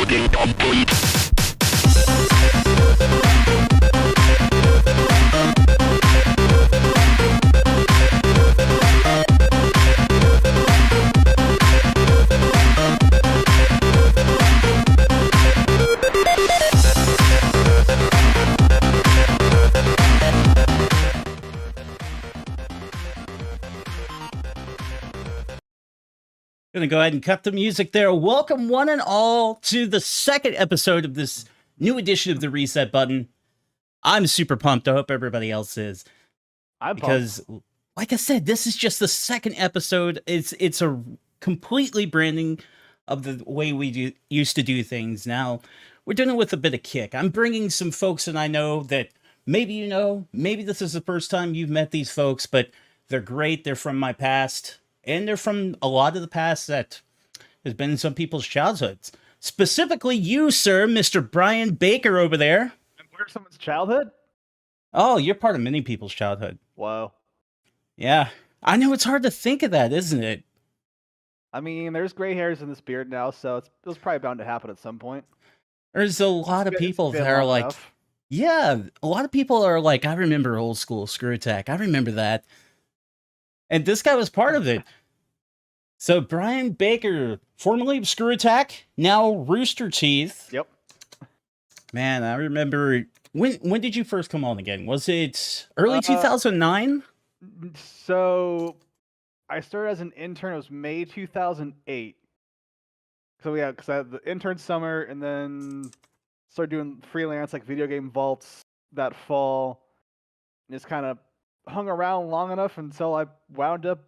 Recording complete. Gonna go ahead and cut the music there. Welcome one and all to the second episode of this new edition of the Reset Button. I'm super pumped. I hope everybody else is. Because, like I said, this is just the second episode. It's a completely branding of the way we used to do things. Now, we're doing it with a bit of kick. I'm bringing some folks, and I know that maybe you know, maybe this is the first time you've met these folks, but they're great. They're from my past. And they're from a lot of the past that has been in some people's childhoods. Specifically you, sir, Mr. Bryan Baker over there. And part of someone's childhood? Oh, you're part of many people's childhood. Whoa. Yeah. I know it's hard to think of that, isn't it? I mean, there's gray hairs in this beard now, so it was probably bound to happen at some point. There's a lot of people that are like, yeah, a lot of people are like, I remember old school ScrewAttack. I remember that. And this guy was part of it. So Bryan Baker, formerly of ScrewAttack, now Rooster Teeth. Yep. Man, I remember when did you first come on again? Was it early 2009? So I started as an intern. It was May 2008. So yeah, because I had the intern summer and then started doing freelance like video game vaults that fall. And just kind of hung around long enough until I wound up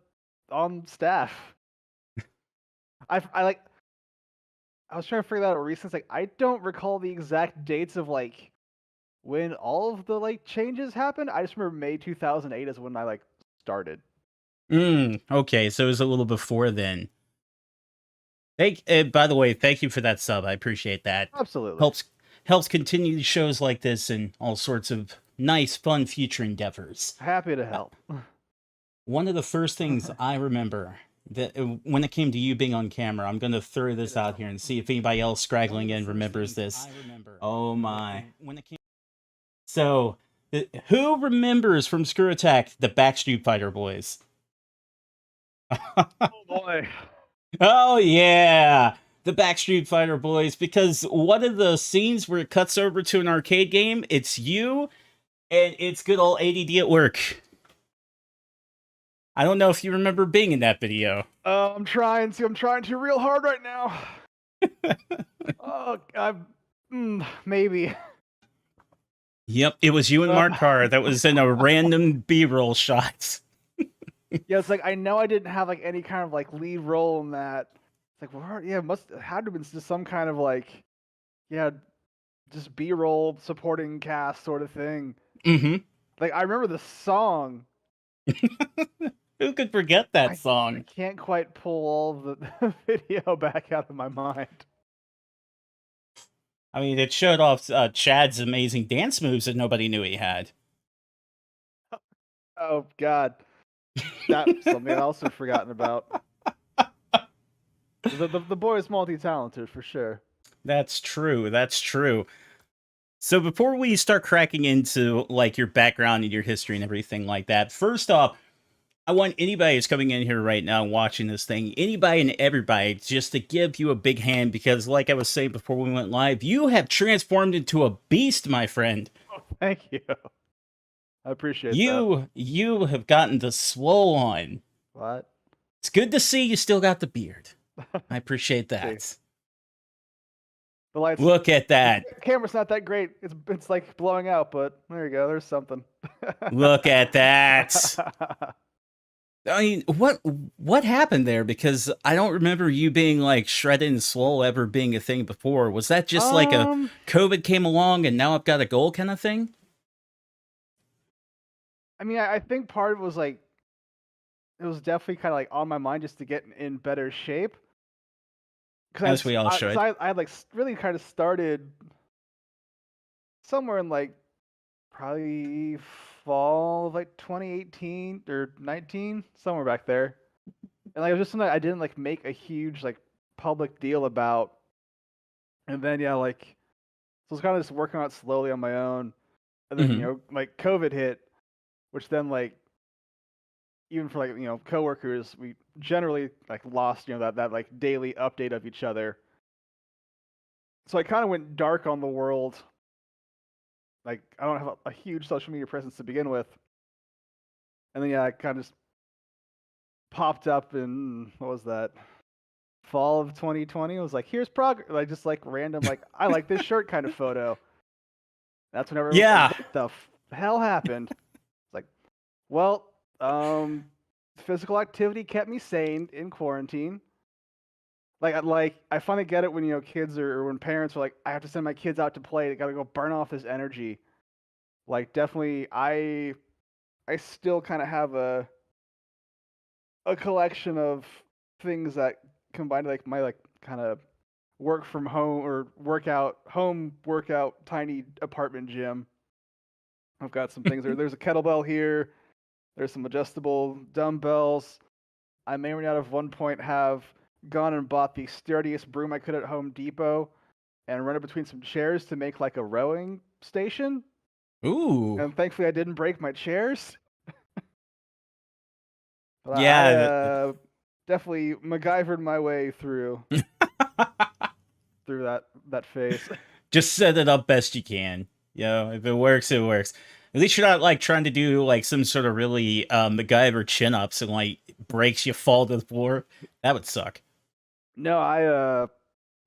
on staff. I was trying to figure that out recently. Like, I don't recall the exact dates of like when all of the like changes happened. I just remember May 2008 is when I like started. Okay, so it was a little before then. By the way, thank you for that sub. I appreciate that. Absolutely. Helps continue shows like this and all sorts of nice, fun future endeavors. Happy to help. One of the first things I remember that when it came to you being on camera, I'm going to throw this out here and see if anybody else straggling in remembers this. Oh my. So, who remembers from ScrewAttack the Backstreet Fighter boys? Oh boy. Oh yeah. The Backstreet Fighter boys, because one of the scenes where it cuts over to an arcade game, it's you and it's good old ADD at work. I don't know if you remember being in that video. I'm trying to real hard right now. Maybe. Yep, it was you and Mark Carr that was in a random B-roll shot. Yeah, it's like I know I didn't have like any kind of like lead role in that. It's like, well, yeah, had to have been just some kind of like, yeah, just B-roll supporting cast sort of thing. Mm-hmm. Like I remember the song. Who could forget that song? I can't quite pull all the video back out of my mind. I mean, it showed off Chad's amazing dance moves that nobody knew he had. Oh God, that's something I also forgotten about. The boy is multi-talented for sure. That's true. That's true. So before we start cracking into like your background and your history and everything like that, first off, I want anybody who's coming in here right now watching this thing, anybody and everybody, just to give you a big hand because, like I was saying before we went live, you have transformed into a beast, my friend. Oh, thank you. I appreciate that. You have gotten the swole on. What? It's good to see you still got the beard. I appreciate that. The lights. Look at that. The camera's not that great. It's like blowing out, but there you go. There's something. Look at that. I mean, what happened there? Because I don't remember you being like shredded and swole ever being a thing before. Was that just like a COVID came along and now I've got a goal kind of thing? I mean, I think part of it was like, it was definitely kind of like on my mind just to get in better shape. As we all should. I had like really kind of started somewhere in like probably fall of like 2018 or 19, somewhere back there. And like it was just something I didn't like make a huge like public deal about. And then yeah, like so I was kind of just working on it slowly on my own. And then Hmm. like COVID hit, which then like even for like coworkers, we generally like lost that like daily update of each other. So I kind of went dark on the world. Like I don't have a huge social media presence to begin with, and then yeah, I kind of just popped up in what was that? Fall of 2020. I was like, here's progress. Like just like random, like I like this shirt kind of photo. That's whenever everyone's like, Yeah. what the hell happened? It's like, well, physical activity kept me sane in quarantine. Like I finally get it when kids or when parents are like, I have to send my kids out to play. They gotta go burn off this energy. Like definitely, I still kind of have a collection of things that combine like my like kind of work from home or home workout tiny apartment gym. I've got some things there. There's a kettlebell here. There's some adjustable dumbbells. I may or not at one point have gone and bought the sturdiest broom I could at Home Depot and run it between some chairs to make like a rowing station. Ooh. And thankfully, I didn't break my chairs. But I Yeah. definitely MacGyvered my way through that phase. Just set it up best you can. If it works, it works. At least you're not like trying to do like some sort of really MacGyver chin ups and like breaks you fall to the floor. That would suck. No, I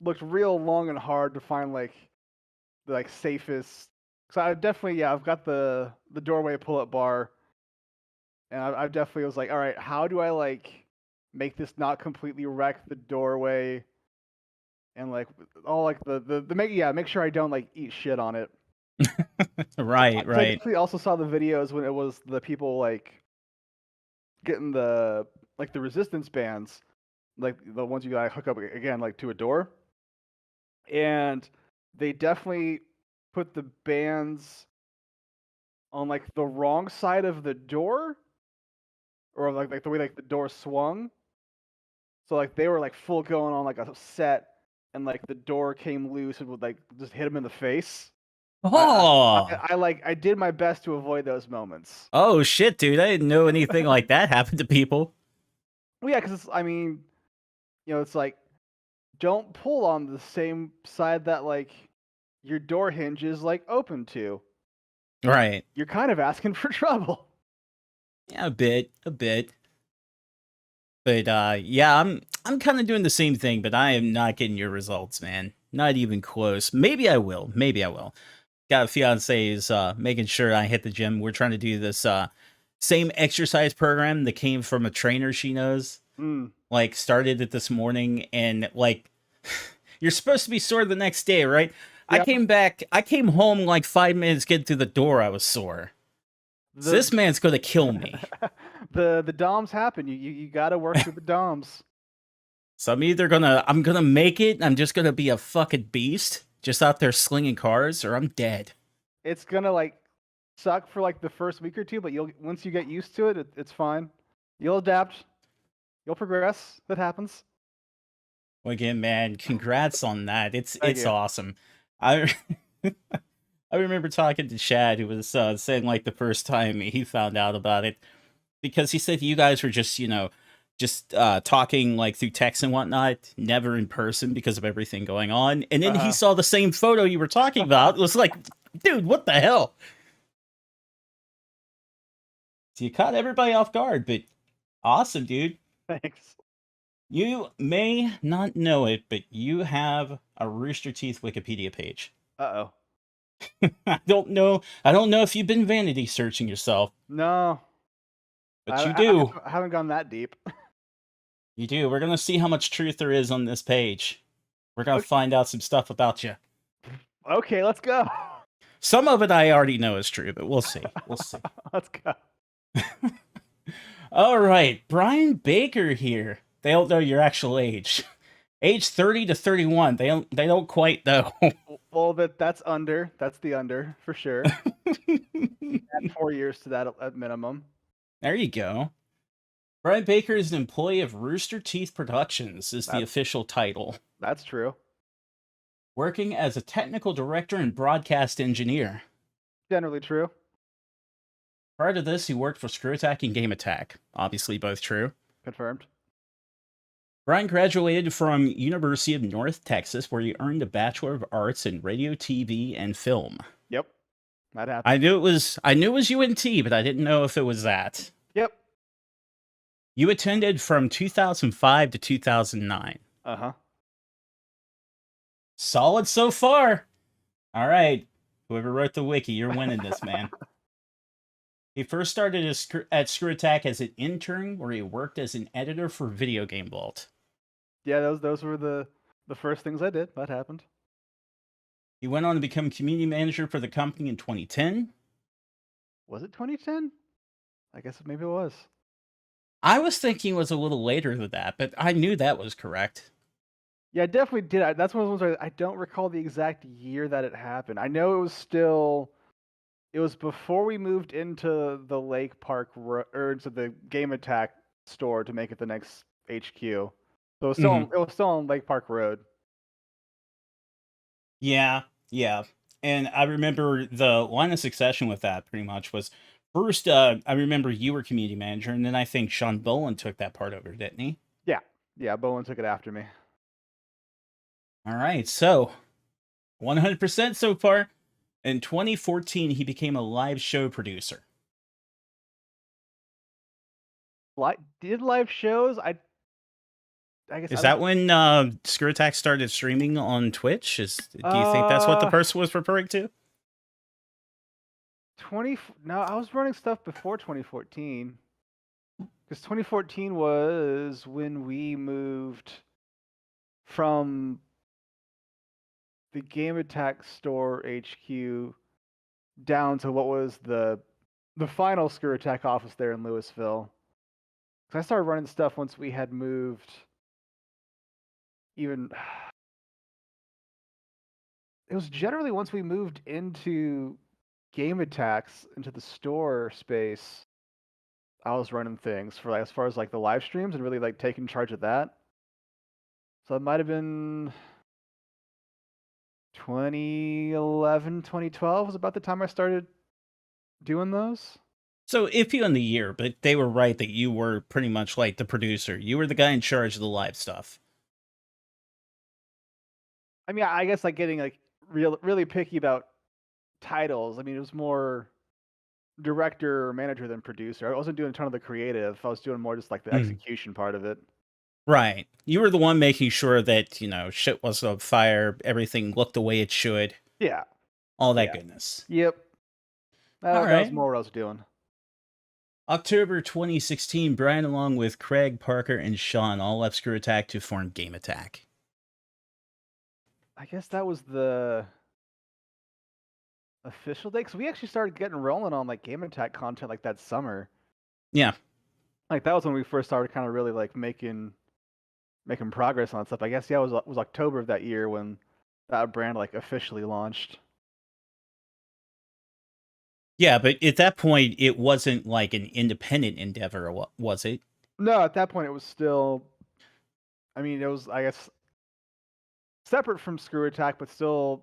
looked real long and hard to find like the like safest. So I definitely I've got the doorway pull up bar, and I definitely was like, all right, how do I like make this not completely wreck the doorway, and like all like the make sure I don't like eat shit on it. Right, 'Cause I right. definitely also saw the videos when it was the people like getting the resistance bands, like the ones you gotta hook up again like to a door, and they definitely put the bands on like the wrong side of the door, or like the way like the door swung. So like they were like full going on like a set, and like the door came loose and would like just hit them in the face. I Oh, I did my best to avoid those moments. oh shit, dude! I didn't know anything like that happened to people. Well, yeah, because I mean, it's like don't pull on the same side that like your door hinge is like open to. Right? You're kind of asking for trouble. Yeah, a bit, a bit. But yeah, I'm kind of doing the same thing, but I am not getting your results, man. Not even close. Maybe I will. Maybe I will. Got a fiance is making sure I hit the gym. We're trying to do this same exercise program that came from a trainer she knows. Mm, Like started it this morning, and like you're supposed to be sore the next day, right? yeah, I came home like 5 minutes getting through the door, I was sore. So the this man's gonna kill me. the DOMs happen. You got to work through the DOMs. So I'm gonna make it. I'm just gonna be a fucking beast, just out there slinging cars, or I'm dead. It's gonna like suck for like the first week or two, but you'll once you get used to it, it's fine. You'll adapt. You'll progress. That happens. Well, again, man, congrats on that. Thank It's you. awesome. I I remember talking to Chad, who was saying like the first time he found out about it, because he said you guys were just just talking like through text and whatnot, never in person because of everything going on. And then he Uh-huh. saw the same photo you were talking about. It was like, dude, what the hell? So you caught everybody off guard, but awesome, dude. Thanks. You may not know it, but you have a Rooster Teeth Wikipedia page. Uh-oh. I don't know if you've been vanity searching yourself, No, but you do. I haven't gone that deep. You do. We're gonna see how much truth there is on this page. We're gonna Okay, find out some stuff about you. okay, let's go. Some of it I already know is true, but we'll see. We'll see. Let's go. All right, Bryan Baker here. They don't know your actual age. Age 30 to 31. They don't quite know. Well, that's under. That's the under for sure. Add 4 years to that at minimum. There you go. Bryan Baker is an employee of Rooster Teeth Productions, is the That's official title. that's true. working as a technical director and broadcast engineer. Generally true. Prior to this, he worked for ScrewAttack and Game Attack. Obviously, both true. Confirmed. Bryan graduated from University of North Texas, where he earned a Bachelor of Arts in Radio, TV, and Film. Yep. That happened. I knew it was UNT, but I didn't know if it was that. Yep. You attended from 2005 to 2009. Uh-huh. Solid so far. All right. Whoever wrote the wiki, you're winning this, man. He first started at ScrewAttack as an intern, where he worked as an editor for Video Game Vault. Yeah, those were the first things I did. That happened. He went on to become community manager for the company in 2010. Was it 2010? I guess maybe it was. I was thinking it was a little later than that, but I knew that was correct. Yeah, I definitely did. That's one of those ones where I don't recall the exact year that it happened. I know it was before we moved into the Lake Park or into the Game Attack store to make it the next HQ. So it was still on Lake Park Road. Yeah. And I remember the line of succession with that pretty much was first, I remember you were community manager, and then I think Sean Boland took that part over, didn't he? Yeah, Bowen took it after me. All right, so 100% so far. In 2014, he became a live show producer. Did live shows? I guess. Is that when ScrewAttack started streaming on Twitch? Do you think that's what the person was referring to? No, I was running stuff before 2014. Because 2014 was when we moved from the Game Attack store HQ down to what was the final ScrewAttack office there in Louisville. Because I started running stuff once we had moved. It was generally once we moved into Game Attacks into the store space. I was running things for as far as the live streams and really taking charge of that. So it might have been 2011, 2012 was about the time I started doing those. So iffy on the year, but they were right that you were pretty much like the producer. You were the guy in charge of the live stuff. I mean, I guess getting really picky about titles. I mean, it was more director or manager than producer. I wasn't doing a ton of the creative. I was doing more just the execution part of it. Right. You were the one making sure that, shit was on fire, everything looked the way it should. Yeah. All that goodness. Yep. That was more what I was doing. October 2016, Bryan, along with Craig, Parker, and Sean, all left ScrewAttack to form Game Attack. I guess that was the official day, because we actually started getting rolling on Game Attack content that summer. Yeah. That was when we first started kind of really making progress on that stuff. I guess it was October of that year when that brand officially launched. Yeah, but at that point it wasn't an independent endeavor, was it? No, at that point it was still, I mean, it was, I guess, separate from ScrewAttack, but still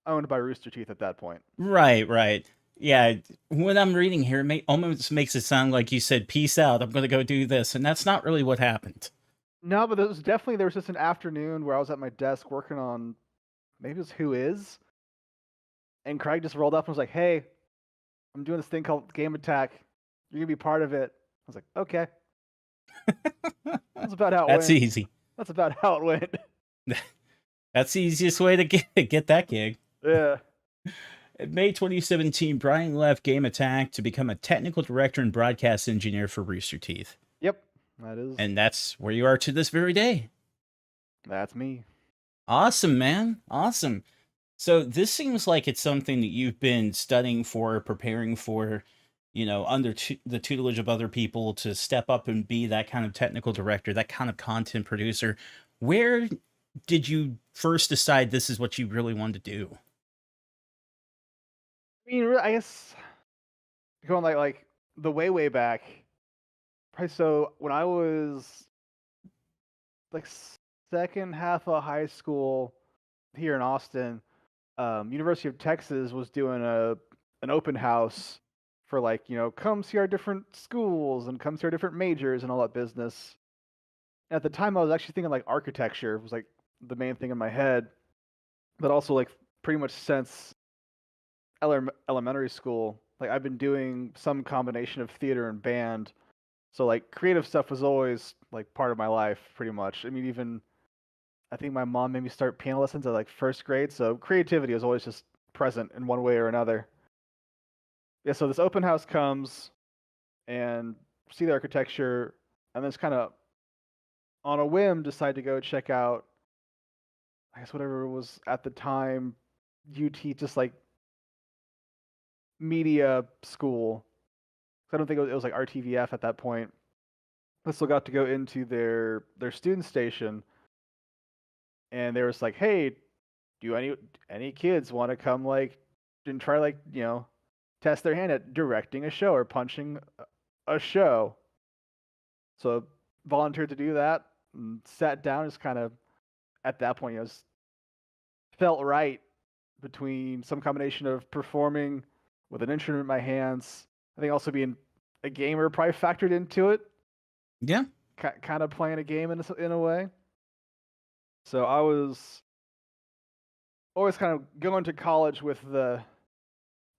owned by Rooster Teeth at that point. Right. Yeah, when I'm reading here, it almost makes it sound like you said, peace out, I'm going to go do this, and that's not really what happened. No, but there was just an afternoon where I was at my desk working on, maybe it was Who Is? And Craig just rolled up and was like, hey, I'm doing this thing called Game Attack. You're going to be part of it. I was like, okay. That's about how it went. That's easy. That's about how it went. That's the easiest way to get that gig. Yeah. In May 2017, Bryan left Game Attack to become a technical director and broadcast engineer for Rooster Teeth. Yep, that is. And that's where you are to this very day. That's me. Awesome, man. Awesome. So this seems like it's something that you've been studying for, preparing for, under the tutelage of other people to step up and be that kind of technical director, that kind of content producer. Where did you first decide this is what you really wanted to do? I mean, I guess going the way back, probably. So when I was second half of high school, here in Austin, University of Texas was doing an open house for like, come see our different schools and come see our different majors and all that business. And at the time, I was actually thinking like architecture was like the main thing in my head, but also like pretty much since elementary school, like I've been doing some combination of theater and band. So like creative stuff was always like part of my life, pretty much. I mean, even I think my mom made me start piano lessons at like first grade, so creativity was always just present in one way or another. Yeah, so this open house comes and see the architecture, and then it's kind of on a whim decide to go check out, I guess whatever it was at the time, UT, just like media school. I don't think it was like RTVF at that point. I still got to go into their student station, and they were just like, "Hey, do any kids want to come like and try like test their hand at directing a show or punching a show?" So volunteered to do that and sat down. Just kind of at that point, felt right between some combination of performing with an instrument in my hands. I think also being a gamer probably factored into it. Yeah. Kind of playing a game in a way. So I was always kind of going to college with the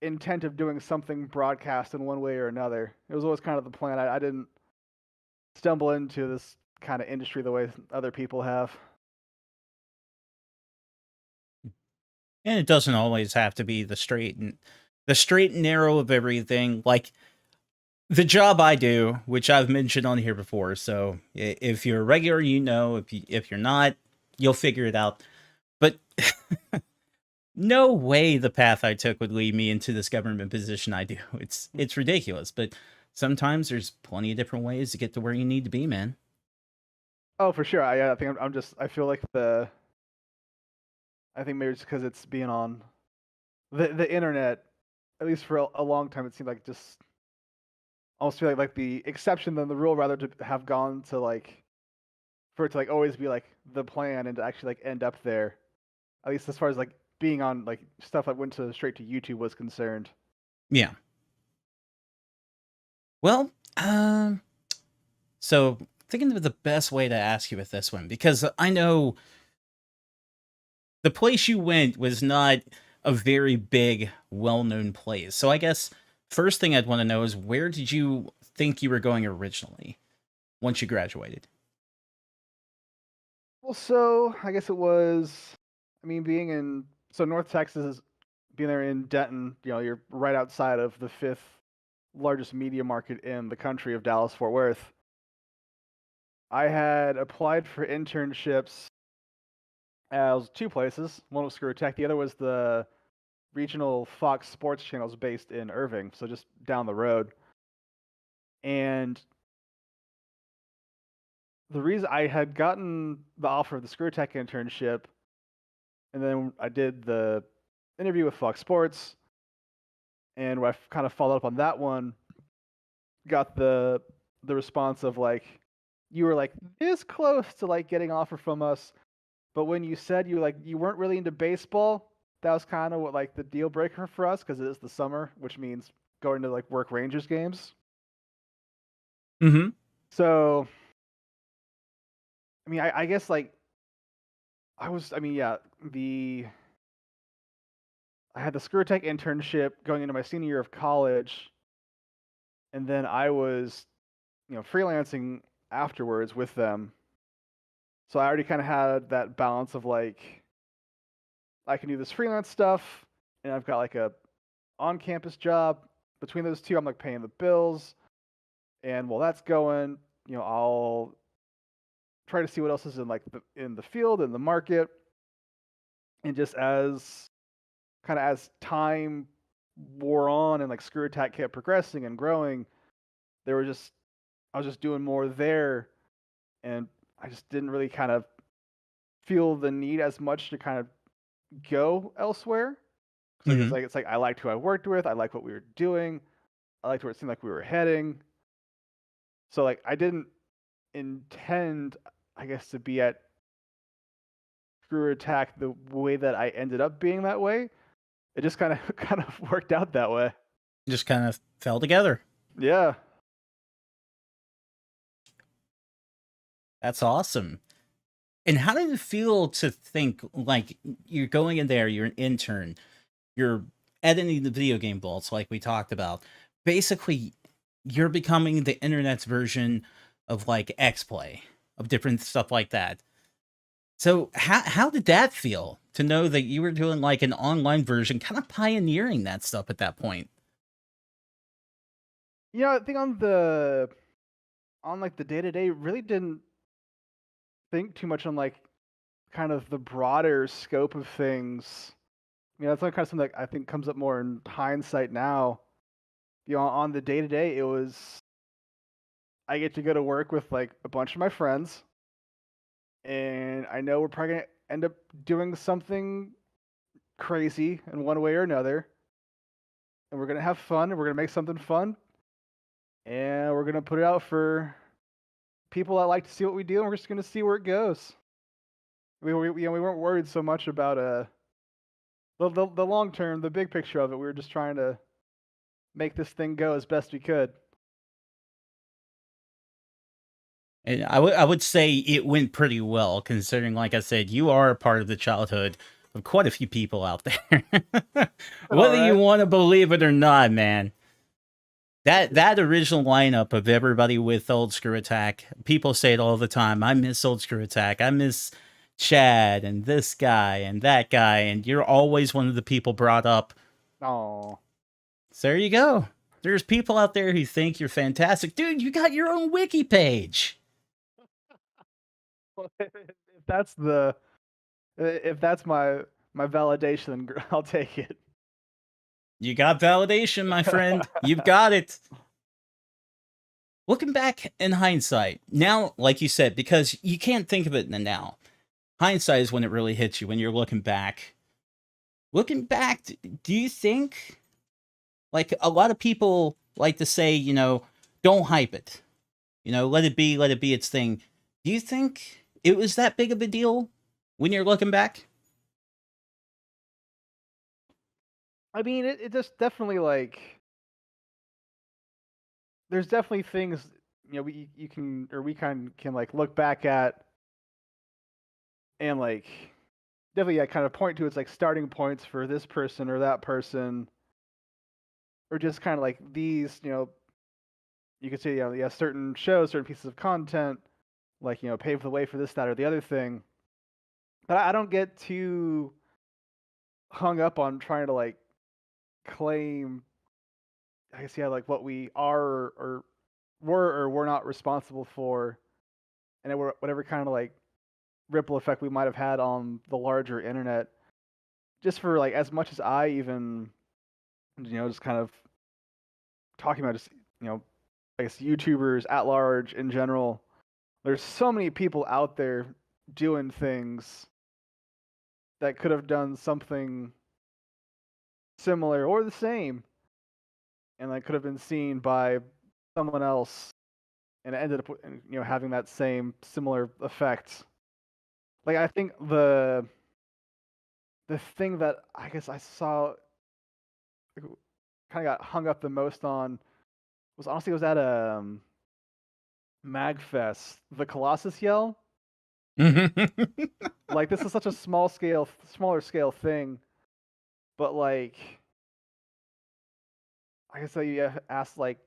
intent of doing something broadcast in one way or another. It was always kind of the plan. I didn't stumble into this kind of industry the way other people have. And it doesn't always have to be the straight and narrow of everything. Like the job I do, which I've mentioned on here before. So if you're a regular, if you're not, you'll figure it out. But no way the path I took would lead me into this government position I do. It's ridiculous, but sometimes there's plenty of different ways to get to where you need to be, man. Oh, for sure. I think I feel like I think maybe it's because it's being on the internet, at least for a long time, it seemed like just almost feel like the exception than the rule, rather to have gone to like for it to like always be like the plan and to actually like end up there. At least as far as like being on like stuff that went to straight to YouTube was concerned. Yeah. Well, so thinking of the best way to ask you with this one, because I know the place you went was not a very big, well-known place. So I guess first thing I'd want to know is where did you think you were going originally once you graduated? Well, so I guess it was. I mean, being in North Texas, being there in Denton, you're right outside of the fifth largest media market in the country of Dallas Fort Worth. I had applied for internships as two places. One was ScrewAttack, the other was the regional Fox Sports channels based in Irving, so just down the road. And the reason I had gotten the offer of the ScrewAttack internship, and then I did the interview with Fox Sports, and where I kind of followed up on that one, got the response of like, you were like this close to like getting an offer from us, but when you said you weren't really into baseball, that was kind of what like the deal breaker for us because it is the summer, which means going to like work Rangers games. Mm-hmm. So, I mean, I guess like I mean, yeah, I had the ScrewTech internship going into my senior year of college, and then I was, freelancing afterwards with them. So I already kind of had that balance of like I can do this freelance stuff, and I've got like a on-campus job. Between those two, I'm like paying the bills, and while that's going, I'll try to see what else is in like in the field in the market, and just as time wore on and like ScrewAttack kept progressing and growing, I was just doing more there, and I just didn't really kind of feel the need as much to kind of go elsewhere. So Mm-hmm. it's like I liked who I worked with, I liked what we were doing, I liked where it seemed like we were heading. So like I didn't intend, I guess, to be at ScrewAttack the way that I ended up being that way. It just kind of worked out that way. Just kind of fell together. Yeah. That's awesome. And how did it feel to think, like, you're going in there, you're an intern, you're editing the video game vaults like we talked about. Basically, you're becoming the internet's version of, like, X-Play, of different stuff like that. So how did that feel, to know that you were doing, like, an online version, kind of pioneering that stuff at that point? I think on like the day-to-day, really didn't think too much on like kind of the broader scope of things. That's like kind of something that I think comes up more in hindsight now. On the day-to-day, it was I get to go to work with like a bunch of my friends, and I know we're probably gonna end up doing something crazy in one way or another, and we're gonna have fun, and we're gonna make something fun, and we're gonna put it out for people that like to see what we do, and we're just gonna see where it goes. We weren't worried so much about the long term, the big picture of it. We were just trying to make this thing go as best we could. And I would say it went pretty well, considering, like I said, you are a part of the childhood of quite a few people out there. Whether you want to believe it or not, man. That original lineup of everybody with old ScrewAttack, people say it all the time. I miss old ScrewAttack. I miss Chad and this guy and that guy, and you're always one of the people brought up. Oh, so there you go. There's people out there who think you're fantastic. Dude, you got your own wiki page. If that's my validation, I'll take it. You got validation, my friend. You've got it. Looking back in hindsight, now, like you said, because you can't think of it in the now. Hindsight is when it really hits you, when you're looking back. Looking back, do you think, like, a lot of people like to say, don't hype it. Let it be its thing. Do you think it was that big of a deal when you're looking back? I mean, it just definitely, like, there's definitely things, we can like look back at and like definitely kind of point to its like starting points for this person or that person, or just kind of like these, you could say, certain shows, certain pieces of content, like, pave the way for this, that, or the other thing. But I don't get too hung up on trying to like claim, I guess, like what we are or were not responsible for, and whatever kind of like ripple effect we might have had on the larger internet. Just for like as much as I even, just kind of talking about just, I guess YouTubers at large in general. There's so many people out there doing things that could have done something similar or the same, and that could have been seen by someone else, and it ended up, having that same similar effect. Like, I think the thing that I guess I saw kind of got hung up the most on was honestly at MagFest, the Colossus yell. Like, this is such a smaller scale thing, but like, I guess you asked like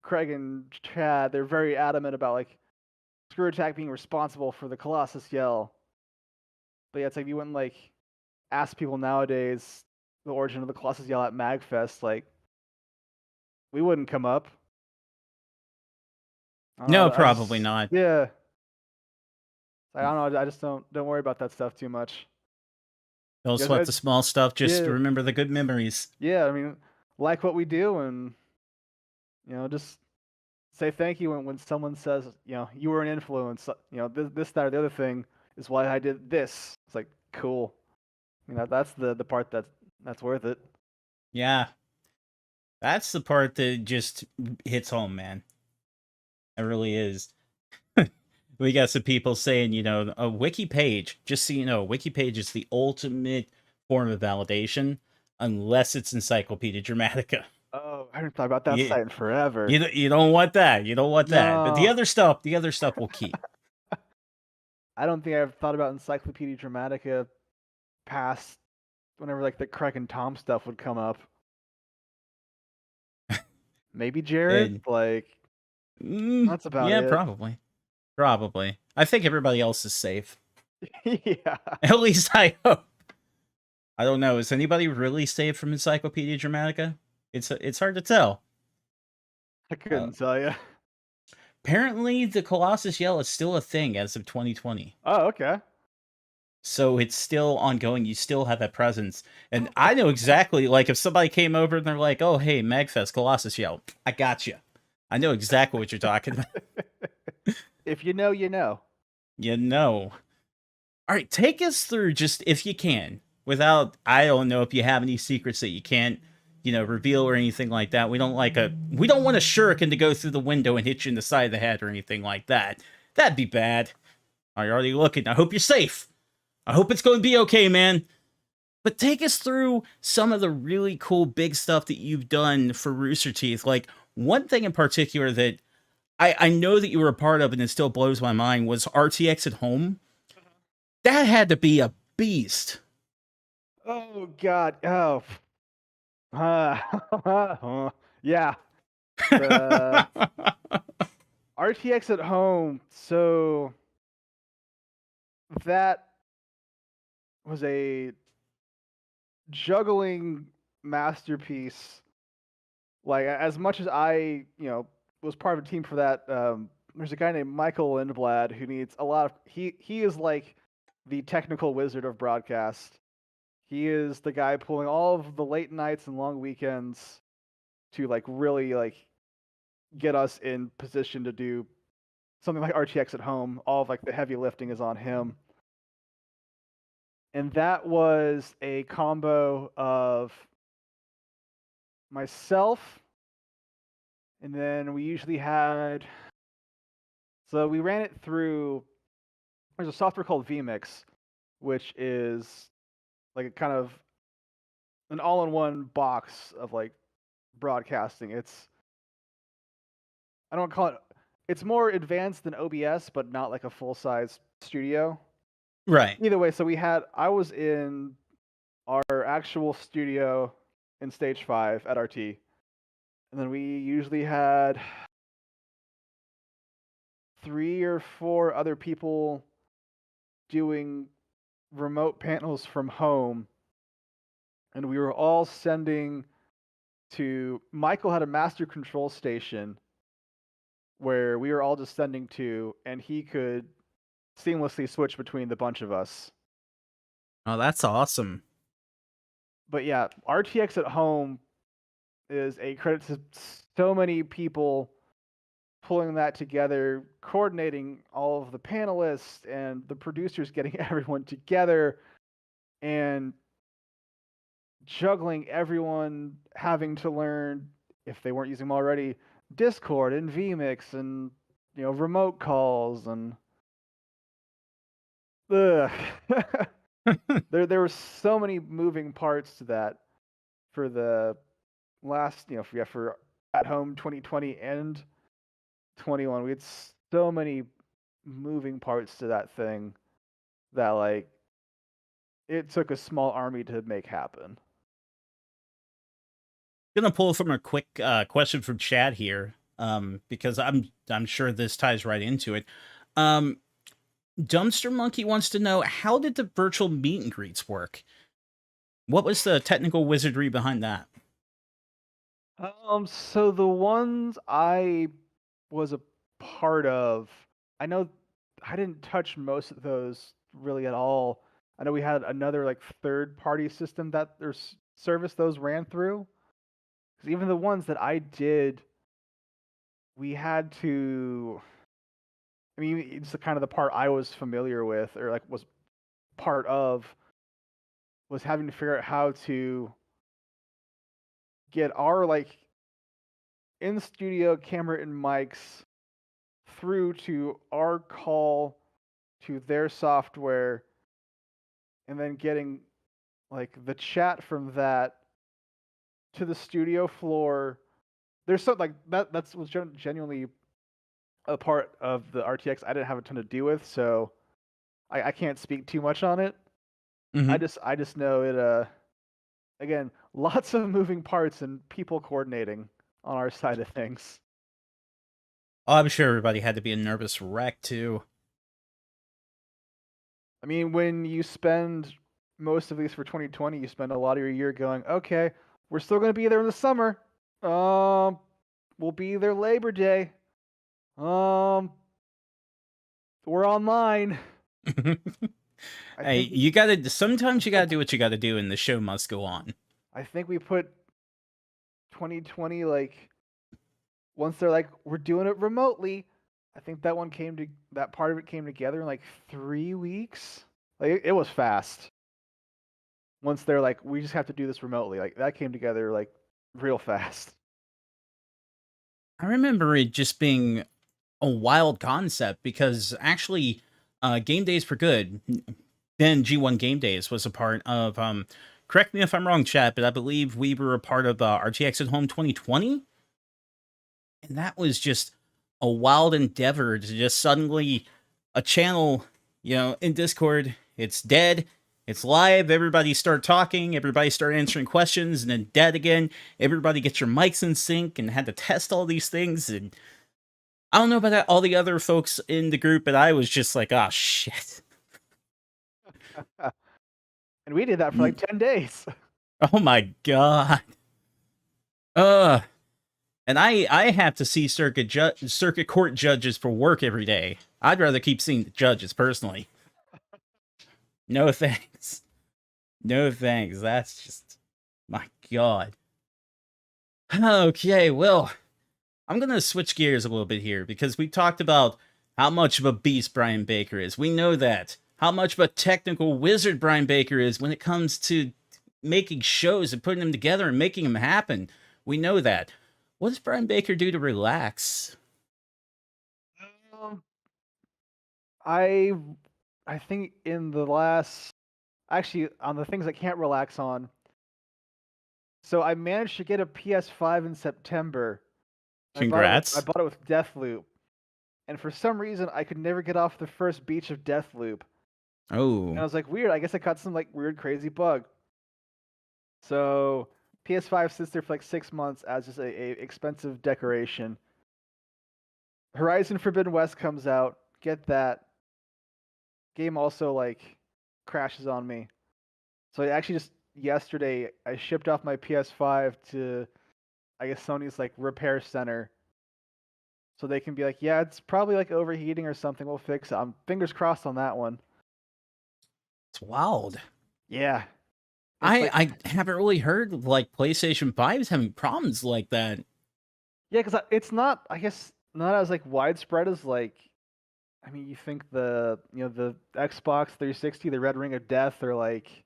Craig and Chad, they're very adamant about like ScrewAttack being responsible for the Colossus yell. But yeah, it's like if you wouldn't like ask people nowadays the origin of the Colossus yell at MagFest, like, we wouldn't come up. No, probably not. Yeah. I don't know. I just don't worry about that stuff too much. Don't sweat the small stuff. Just Yeah. remember the good memories. Yeah, I mean, like what we do, and just say thank you when someone says, you were an influence. This, that, or the other thing is why I did this. It's like, cool. That's the part that's worth it. Yeah, that's the part that just hits home, man. It really is. We got some people saying, a wiki page, just so you know, a wiki page is the ultimate form of validation, unless it's Encyclopedia Dramatica. Oh, I haven't thought about that You, site in forever. you don't want that. You don't want that. But No, the other stuff we'll keep. I don't think I've thought about Encyclopedia Dramatica past whenever like the Craig and Tom stuff would come up. Maybe Jared, And like that's about yeah, it. probably. Probably. I think everybody else is safe. Yeah, At least I hope. I don't know. Is anybody really safe from Encyclopedia Dramatica? It's hard to tell. I couldn't tell you. Apparently, the Colossus Yell is still a thing as of 2020. Oh, okay. So it's still ongoing. You still have that presence. And I know exactly, like, if somebody came over and they're like, oh, hey, Magfest, Colossus Yell, I got you. I know exactly what you're talking about. If you know, you know. You know. All right, take us through, just if you can, without, I don't know if you have any secrets that you can't, reveal or anything like that. We don't want a shuriken to go through the window and hit you in the side of the head or anything like that. That'd be bad. Are you already looking? I hope you're safe. I hope it's going to be okay, man. But take us through some of the really cool big stuff that you've done for Rooster Teeth. Like, one thing in particular that I know that you were a part of and it still blows my mind was RTX at Home. That had to be a beast. Oh God. Oh. Yeah. The RTX at Home. So that was a juggling masterpiece. Like as much as I, was part of a team for that, there's a guy named Michael Lindblad who needs a lot of he is like the technical wizard of broadcast. He is the guy pulling all of the late nights and long weekends to like really like get us in position to do something like RTX at Home. All of like the heavy lifting is on him. And that was a combo of myself, and then we usually had. So we ran it through. There's a software called vMix, which is like a kind of an all-in-one box of like broadcasting. I don't call it. It's more advanced than OBS, but not like a full-size studio. Right. Either way, so I was in our actual studio in Stage 5 at RT. And then we usually had 3 or 4 other people doing remote panels from home. And we were all sending to Michael had a master control station where we were all just sending to, and he could seamlessly switch between the bunch of us. Oh, that's awesome. But yeah, RTX at Home is a credit to so many people pulling that together, coordinating all of the panelists and the producers, getting everyone together, and juggling everyone having to learn, if they weren't using them already, Discord and vMix and remote calls and ugh. there were so many moving parts to that for the last for at home 2020 and 21. We had so many moving parts to that thing that like it took a small army to make happen. Gonna pull from a quick question from Chad here, because I'm sure this ties right into it. Dumpster Monkey wants to know, how did the virtual meet and greets work? What was the technical wizardry behind that? So the ones I was a part of, I know I didn't touch most of those really at all. I know we had another like third party system that their service those ran through. Because even the ones that I did, we had to. I mean, it's the kind of the part I was familiar with, or like was part of, was having to figure out how to get our like in studio camera and mics through to our call to their software, and then getting like the chat from that to the studio floor. There's something like that. Was genuinely a part of the RTX I didn't have a ton to do with, so I can't speak too much on it. Mm-hmm. I just know it. Again, lots of moving parts and people coordinating on our side of things. Oh, I'm sure everybody had to be a nervous wreck too. I mean, when you spend most of these for 2020, you spend a lot of your year going, okay, we're still going to be there in the summer. We'll be there Labor Day. We're online. I Hey, think you gotta. Sometimes you gotta do what you gotta do, and the show must go on. I think we put 2020 like once they're like we're doing it remotely. I think that part of it came together in like 3 weeks. Like it was fast. Once they're like we just have to do this remotely, like that came together like real fast. I remember it just being a wild concept because actually, Game Days for Good, then G1 Game Days was a part of. Correct me if I'm wrong, chat, but I believe we were a part of RTX at Home 2020, and that was just a wild endeavor to just suddenly a channel, in Discord, it's dead. It's live. Everybody start talking. Everybody start answering questions, and then dead again. Everybody get your mics in sync, and had to test all these things. And I don't know about all the other folks in the group, but I was just like, oh shit. And we did that for like 10 days. Oh my god. Uh and I have to see circuit court judges for work every day. I'd rather keep seeing the judges personally. No thanks. No thanks. That's just my god. Okay, well, I'm going to switch gears a little bit here because we talked about how much of a beast Bryan Baker is. We know that. How much of a technical wizard Bryan Baker is when it comes to making shows and putting them together and making them happen. We know that. What does Bryan Baker do to relax? Um, I I think in the last actually on the things I can't relax on. So I managed to get a PS5 in September. I Congrats. bought it with Deathloop. And for some reason I could never get off the first beach of Deathloop. And I Oh, was like, weird, I guess I caught some like weird crazy bug. So PS5 sits there for like 6 months as just a expensive decoration. Horizon Forbidden West comes out. Get that. Game also like crashes on me. So I actually just yesterday I shipped off my PS5 to I guess Sony's like repair center. So they can be like, yeah, it's probably like overheating or something. We'll fix it. I'm fingers crossed on that one. it's wild. Yeah. It's like I haven't really heard of like PlayStation 5s having problems like that. yeah, because it's not I guess not as like widespread as like I mean you think the Xbox 360, the Red Ring of Death, or like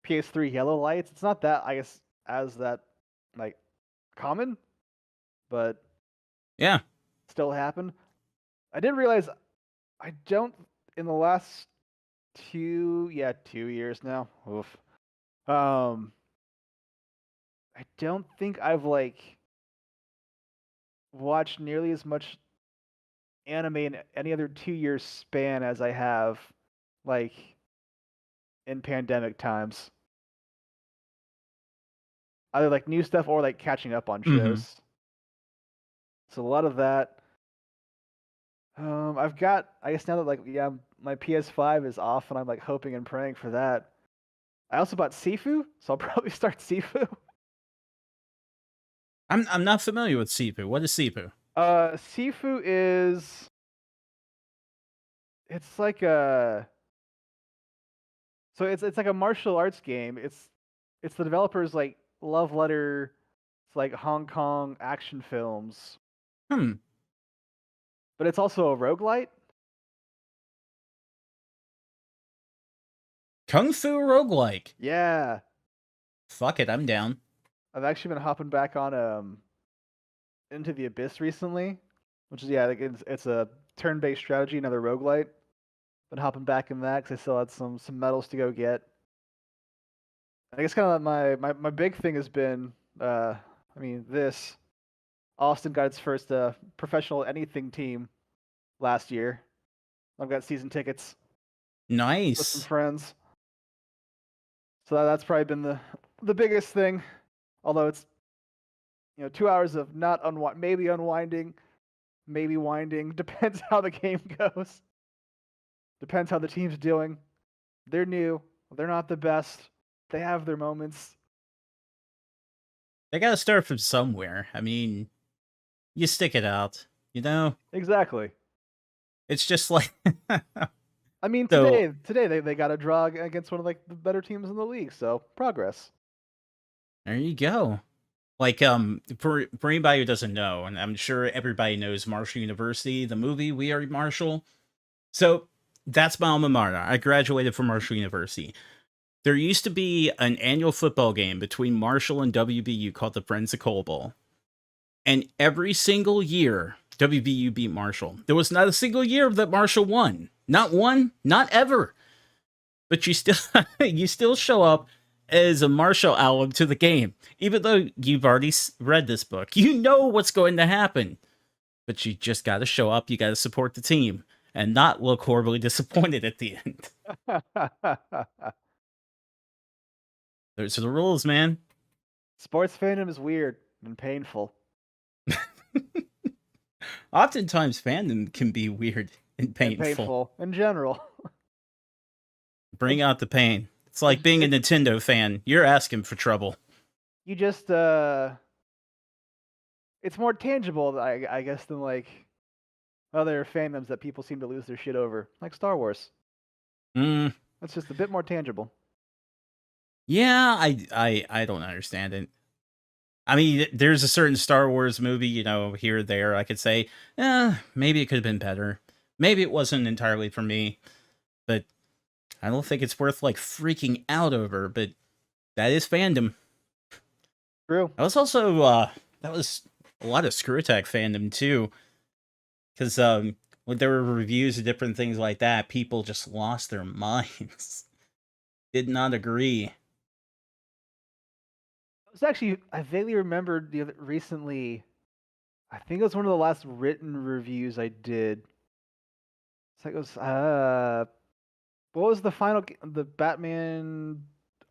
PS3 yellow lights. It's not that I guess as that like common, but Yeah. still happen. I didn't realize I don't in the last 2 years now. Oof. Um, I don't think I've like watched nearly as much anime in any other 2 year span as I have like in pandemic times. Either like new stuff or like catching up on Mm-hmm. shows. So a lot of that. I've got I guess now that like yeah my PS5 is off and I'm like hoping and praying for that. I also bought Sifu, so I'll probably start Sifu. I'm not familiar with Sifu. What is Sifu? Sifu is it's like a so it's like a martial arts game. It's the developers like love letter. It's like Hong Kong action films, Hmm. but it's also a roguelite. Kung Fu roguelike. Yeah, Fuck it, I'm down. I've actually been hopping back on Into the Abyss recently. which is like it's a turn-based strategy, another roguelite. Been hopping back in that because I still had some medals to go get. I guess kind of my big thing has been, this Austin got its first professional anything team last year. I've got season tickets with some Nice. friends, so that's probably been the biggest thing. Although it's 2 hours of not maybe unwinding, maybe winding. Depends how the game goes. Depends how the team's doing. They're new. They're not the best. They have their moments. They gotta start from somewhere. I mean, you stick it out, you know? Exactly. It's just like I mean, so today they got a draw against one of like the better teams in the league, so progress. there you go. Like, for anybody who doesn't know, and I'm sure everybody knows Marshall University, the movie We Are Marshall. So that's my alma mater. I graduated from Marshall University. There used to be an annual football game between Marshall and WVU called the Friends of Coal Bowl. And every single year, WVU beat Marshall. There was not a single year that Marshall won. Not one, not ever. But you still you still show up as a Marshall alum to the game, even though you've already read this book. You know what's going to happen, but you just got to show up. You got to support the team and not look horribly disappointed at the end. Those are the rules, man. Sports fandom is weird and painful. Oftentimes, fandom can be weird and painful. And painful in general. Bring out the pain. It's like being a Nintendo fan. You're asking for trouble. You just it's more tangible, I guess, than like other fandoms that people seem to lose their shit over, like Star Wars. That's just a bit more tangible. Yeah, I don't understand it. I mean, there's a certain Star Wars movie, here or there, I could say, maybe it could have been better. Maybe it wasn't entirely for me, but I don't think it's worth, like, freaking out over, but that is fandom. True. That was also, that was a lot of ScrewAttack fandom, too, because, when there were reviews of different things like that, people just lost their minds. Did not agree. I vaguely remembered recently, I think it was one of the last written reviews I did. It's like it was, what was the final, the Batman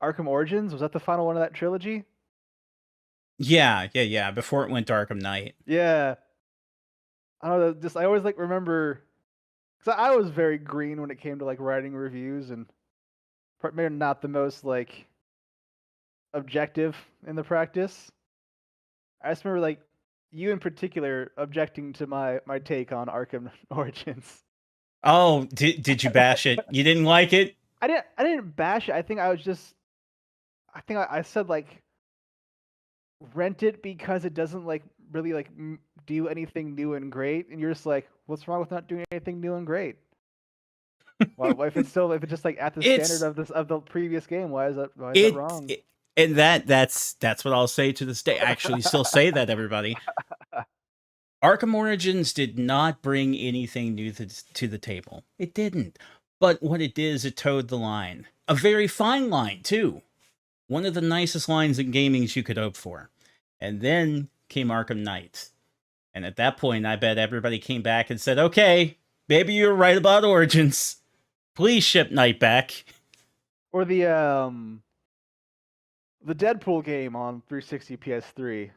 Arkham Origins? Was that the final one of that trilogy? Yeah, before it went to Arkham Knight. Yeah. I don't know, I always like remember, because I was very green when it came to like writing reviews and maybe not the most like objective in the practice. I just remember like you in particular objecting to my take on Arkham Origins. Oh, did you bash it? You didn't like it? I didn't bash it. I think I said like rent it because it doesn't like really like do anything new and great, and you're just like, what's wrong with not doing anything new and great? Why if it's just like at the standard of the previous game, why is that wrong? And that's what I'll say to this day. I actually still say that, everybody. Arkham Origins did not bring anything new to the table. It didn't. But what it did is it towed the line. A very fine line, too. One of the nicest lines in gaming you could hope for. And then came Arkham Knight. And at that point, I bet everybody came back and said, okay, maybe you're right about Origins. Please ship Knight back. Or the Deadpool game on 360 PS3.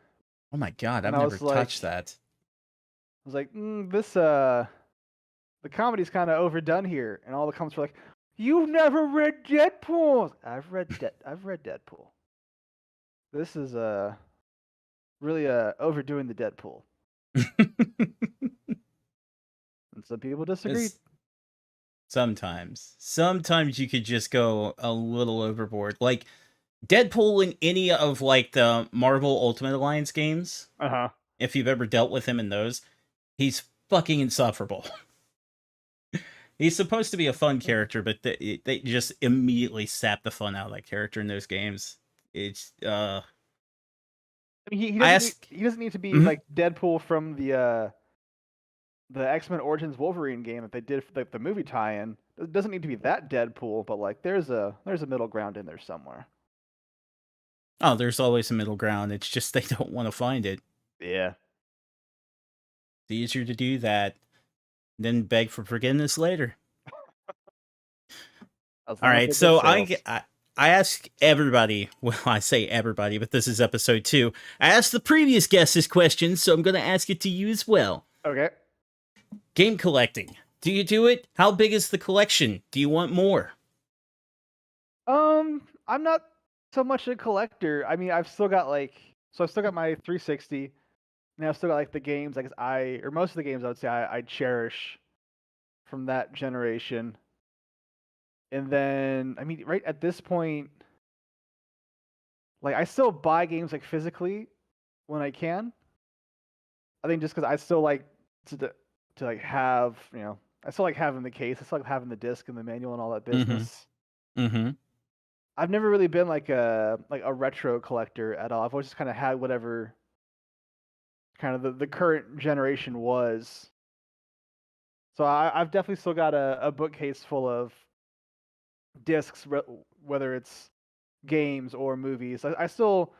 Oh my god, I've never touched that. I was like, the comedy's kind of overdone here, and all the comments were like, "You've never read Deadpool." I've read Deadpool. This is really overdoing the Deadpool. And some people disagree. Sometimes you could just go a little overboard. Like Deadpool in any of like the Marvel Ultimate Alliance games. If you've ever dealt with him in those, he's fucking insufferable. He's supposed to be a fun character, but they just immediately sap the fun out of that character in those games. It's I mean, he doesn't need to be like Deadpool from the the X-Men Origins Wolverine game that they did for the movie tie-in. It doesn't need to be that Deadpool, but like there's a middle ground in there somewhere. Oh, there's always a middle ground. It's just they don't want to find it. Yeah. It's easier to do that than beg for forgiveness later. As All long as right, they so get sales. I ask everybody. Well, I say everybody, but this is episode 2. I asked the previous guest this question, so I'm going to ask it to you as well. Okay. Game collecting. Do you do it? How big is the collection? Do you want more? I'm not so much a collector. I mean, I've still got my 360, and I've still got like the games or most of the games I would say I cherish from that generation. And then, I mean, right at this point, like I still buy games like physically when I can. I think just because I still like to like have, I still like having the case. I still like having the disc and the manual and all that business. Mm-hmm. I've never really been like a retro collector at all. I've always just kind of had whatever kind of the current generation was. So I've definitely still got a bookcase full of discs, whether it's games or movies. I still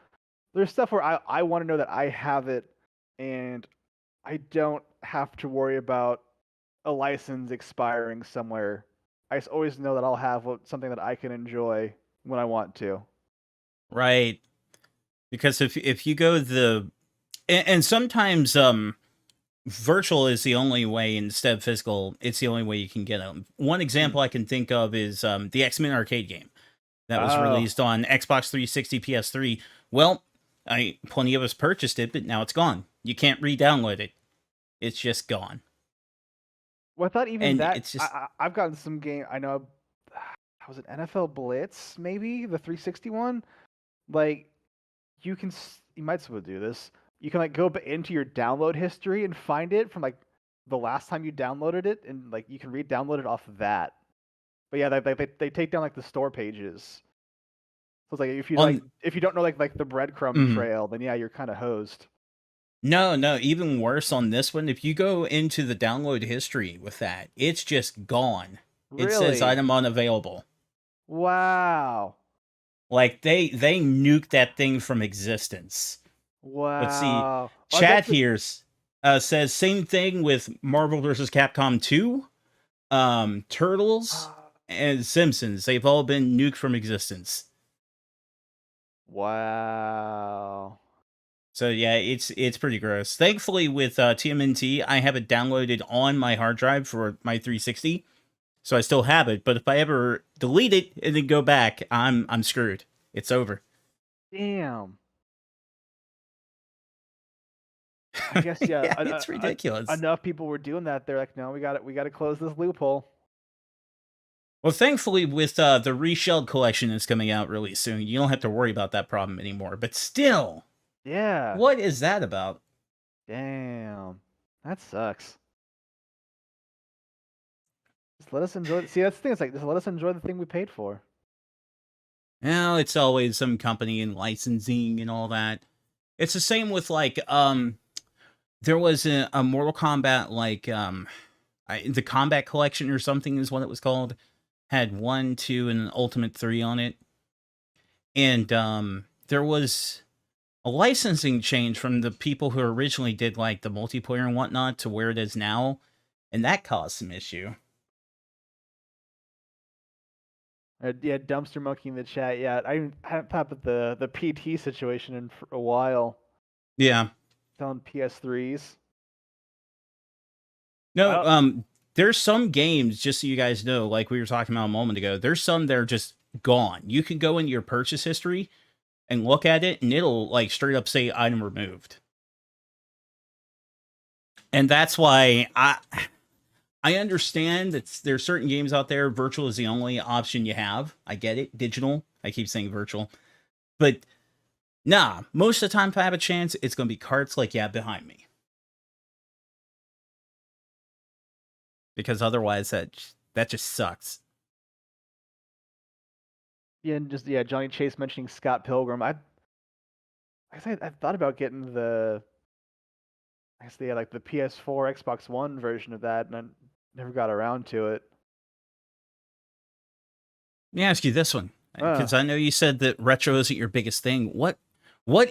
there's stuff where I want to know that I have it, and I don't have to worry about a license expiring somewhere. I just always know that I'll have something that I can enjoy when I want to. Right. Because if you go and sometimes virtual is the only way instead of physical. It's the only way you can get them. One example I can think of is the X-Men arcade game that was Oh, released on Xbox 360, PS3. Well, plenty of us purchased it, but now it's gone. You can't re-download it. It's just gone. well, I thought even And that it's just I've gotten some game. I know, was it NFL Blitz? Maybe the 360 one. Like you might as well do this. You can like go into your download history and find it from like the last time you downloaded it, and like you can re-download it off of that. But yeah, they take down like the store pages. So it's like on. if you don't know like the breadcrumb Mhm. trail, then yeah, you're kind of hosed. No, even worse on this one. If you go into the download history with that, it's just gone. It says Really? item unavailable. Wow. Like they nuked that thing from existence. Let's see. Wow. Well, I bet Chat here says same thing with Marvel vs. Capcom 2, Turtles, and Simpsons. They've all been nuked from existence. wow. So yeah, it's pretty gross. Thankfully, with TMNT, I have it downloaded on my hard drive for my 360, so I still have it. But if I ever delete it and then go back, I'm screwed. It's over. Damn. I guess yeah. Yeah, it's ridiculous. Enough people were doing that. They're like, no, we got to close this loophole. Well, thankfully, with the reshelled collection that's coming out really soon, you don't have to worry about that problem anymore. But still, Yeah. what is that about? Damn. That sucks. Just let us enjoy. See, that's the thing. It's like just let us enjoy the thing we paid for. Well, it's always some company and licensing and all that. It's the same with like there was a Mortal Kombat like the Combat Collection or something is what it was called. Had 1, 2, and an Ultimate 3 on it. And there was a licensing change from the people who originally did like the multiplayer and whatnot to where it is now, and that caused some issue. Yeah, dumpster monkey in the chat. Yeah, I haven't thought about the PT situation in a while. Yeah. Selling PS3s. No, there's some games, just so you guys know, like we were talking about a moment ago, there's some that are just gone. You can go into your purchase history and look at it, and it'll like straight up say item removed. And that's why I understand that there's certain games out there, virtual is the only option you have. I get it, digital. I keep saying virtual. But nah, most of the time if I have a chance, it's going to be carts like you have behind me. Because otherwise that just sucks. Yeah, and just Johnny Chase mentioning Scott Pilgrim. I thought about getting the I guess they had like the PS4, Xbox One version of that, and I never got around to it. Let me ask you this one, Uh, because I know you said that retro isn't your biggest thing. What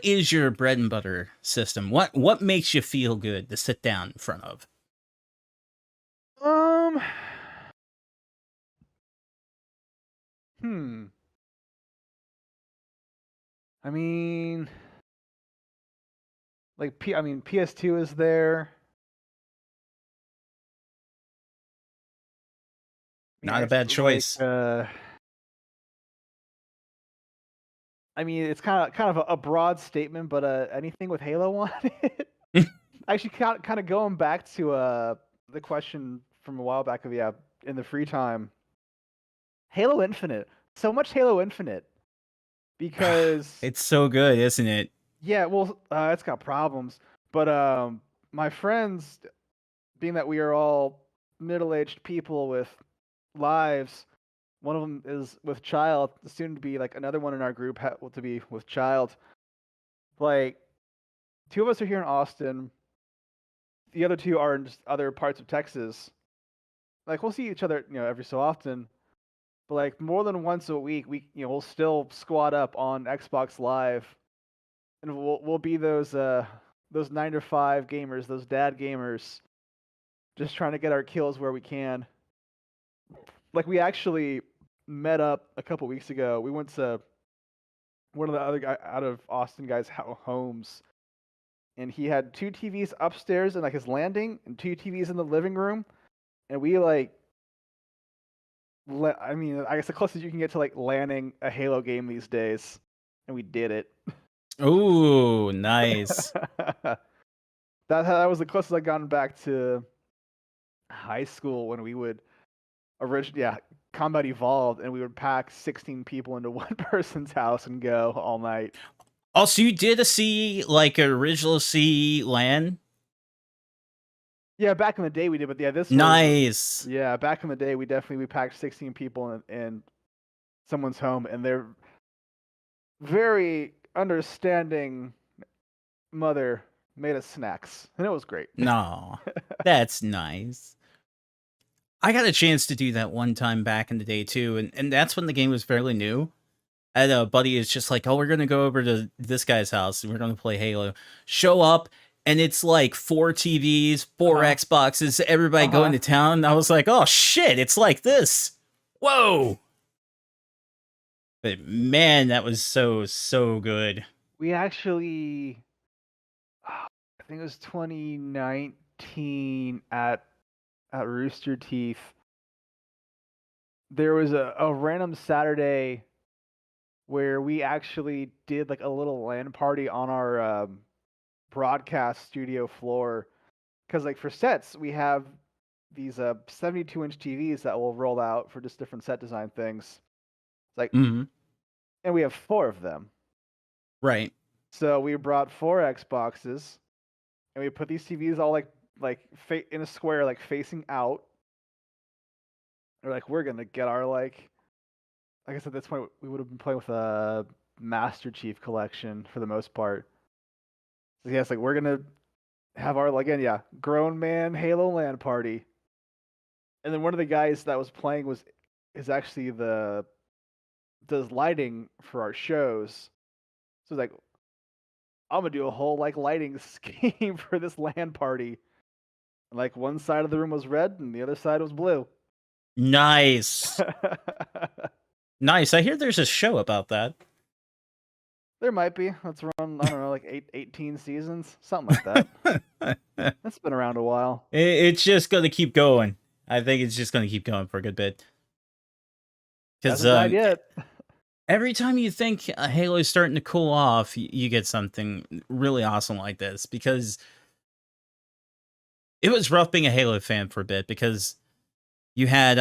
is your bread and butter system? What makes you feel good to sit down in front of? um, hmm. I mean, like I mean, PS2 is there. I mean, I Not a guess bad like choice. I mean, it's kind of a broad statement, but anything with Halo on it. Actually, kind of going back to the question from a while back of in the free time, Halo Infinite. So much Halo Infinite because It's so good, isn't it? yeah, well, it's got problems, but my friends, being that we are all middle-aged people with lives, one of them is with child, soon to be like another one in our group to be with child. Like, two of us are here in Austin. The other two are in just other parts of Texas. Like, we'll see each other, every so often. But like more than once a week, we'll still squad up on Xbox Live, and we'll be those 9 to 5 gamers, those dad gamers, just trying to get our kills where we can. Like, we actually met up a couple weeks ago. We went to one of the other guy out of Austin guys' homes, and he had 2 TVs upstairs in like his landing and 2 TVs in the living room, and we like. I mean, I guess the closest you can get to like landing a Halo game these days, and we did it. Ooh, nice. That was the closest I've gotten back to high school when we would Combat Evolved, and we would pack 16 people into one person's house and go all night. Oh, so you did a C, like original C LAN? Yeah, back in the day we did, but yeah, this Nice. yeah, back in the day we packed 16 people in someone's home, and their very understanding mother made us snacks, and it was great. No, that's nice. I got a chance to do that one time back in the day too, and that's when the game was fairly new. I had a buddy who's just like, oh, we're gonna go over to this guy's house and we're gonna play Halo. Show up, and it's like 4 TVs, 4 Xboxes, everybody going to town. I was like, oh shit, it's like this. Whoa. But man, that was so good. We actually, I think it was 2019 at Rooster Teeth. There was a random Saturday where we actually did like a little LAN party on our broadcast studio floor, because like for sets we have these 72-inch TVs that will roll out for just different set design things. Like, Mm-hmm. and we have 4 of them. Right. So we brought 4 Xboxes, and we put these TVs all like in a square, like facing out. We're like, we're gonna get our like I guess at this point we would have been playing with a Master Chief collection for the most part. So yeah, it's like we're gonna have our again, grown man Halo LAN party. And then one of the guys that was playing is actually does lighting for our shows. So it's like, I'm gonna do a whole like lighting scheme for this LAN party. And like one side of the room was red and the other side was blue. Nice. Nice. I hear there's a show about that. There might be. Let's run, I don't know, like 18 seasons, something like that. That's been around a while. It's just gonna keep going. I think it's just gonna keep going for a good bit. Because Hasn't died yet. every time you think Halo is starting to cool off, you get something really awesome like this. Because it was rough being a Halo fan for a bit, because you had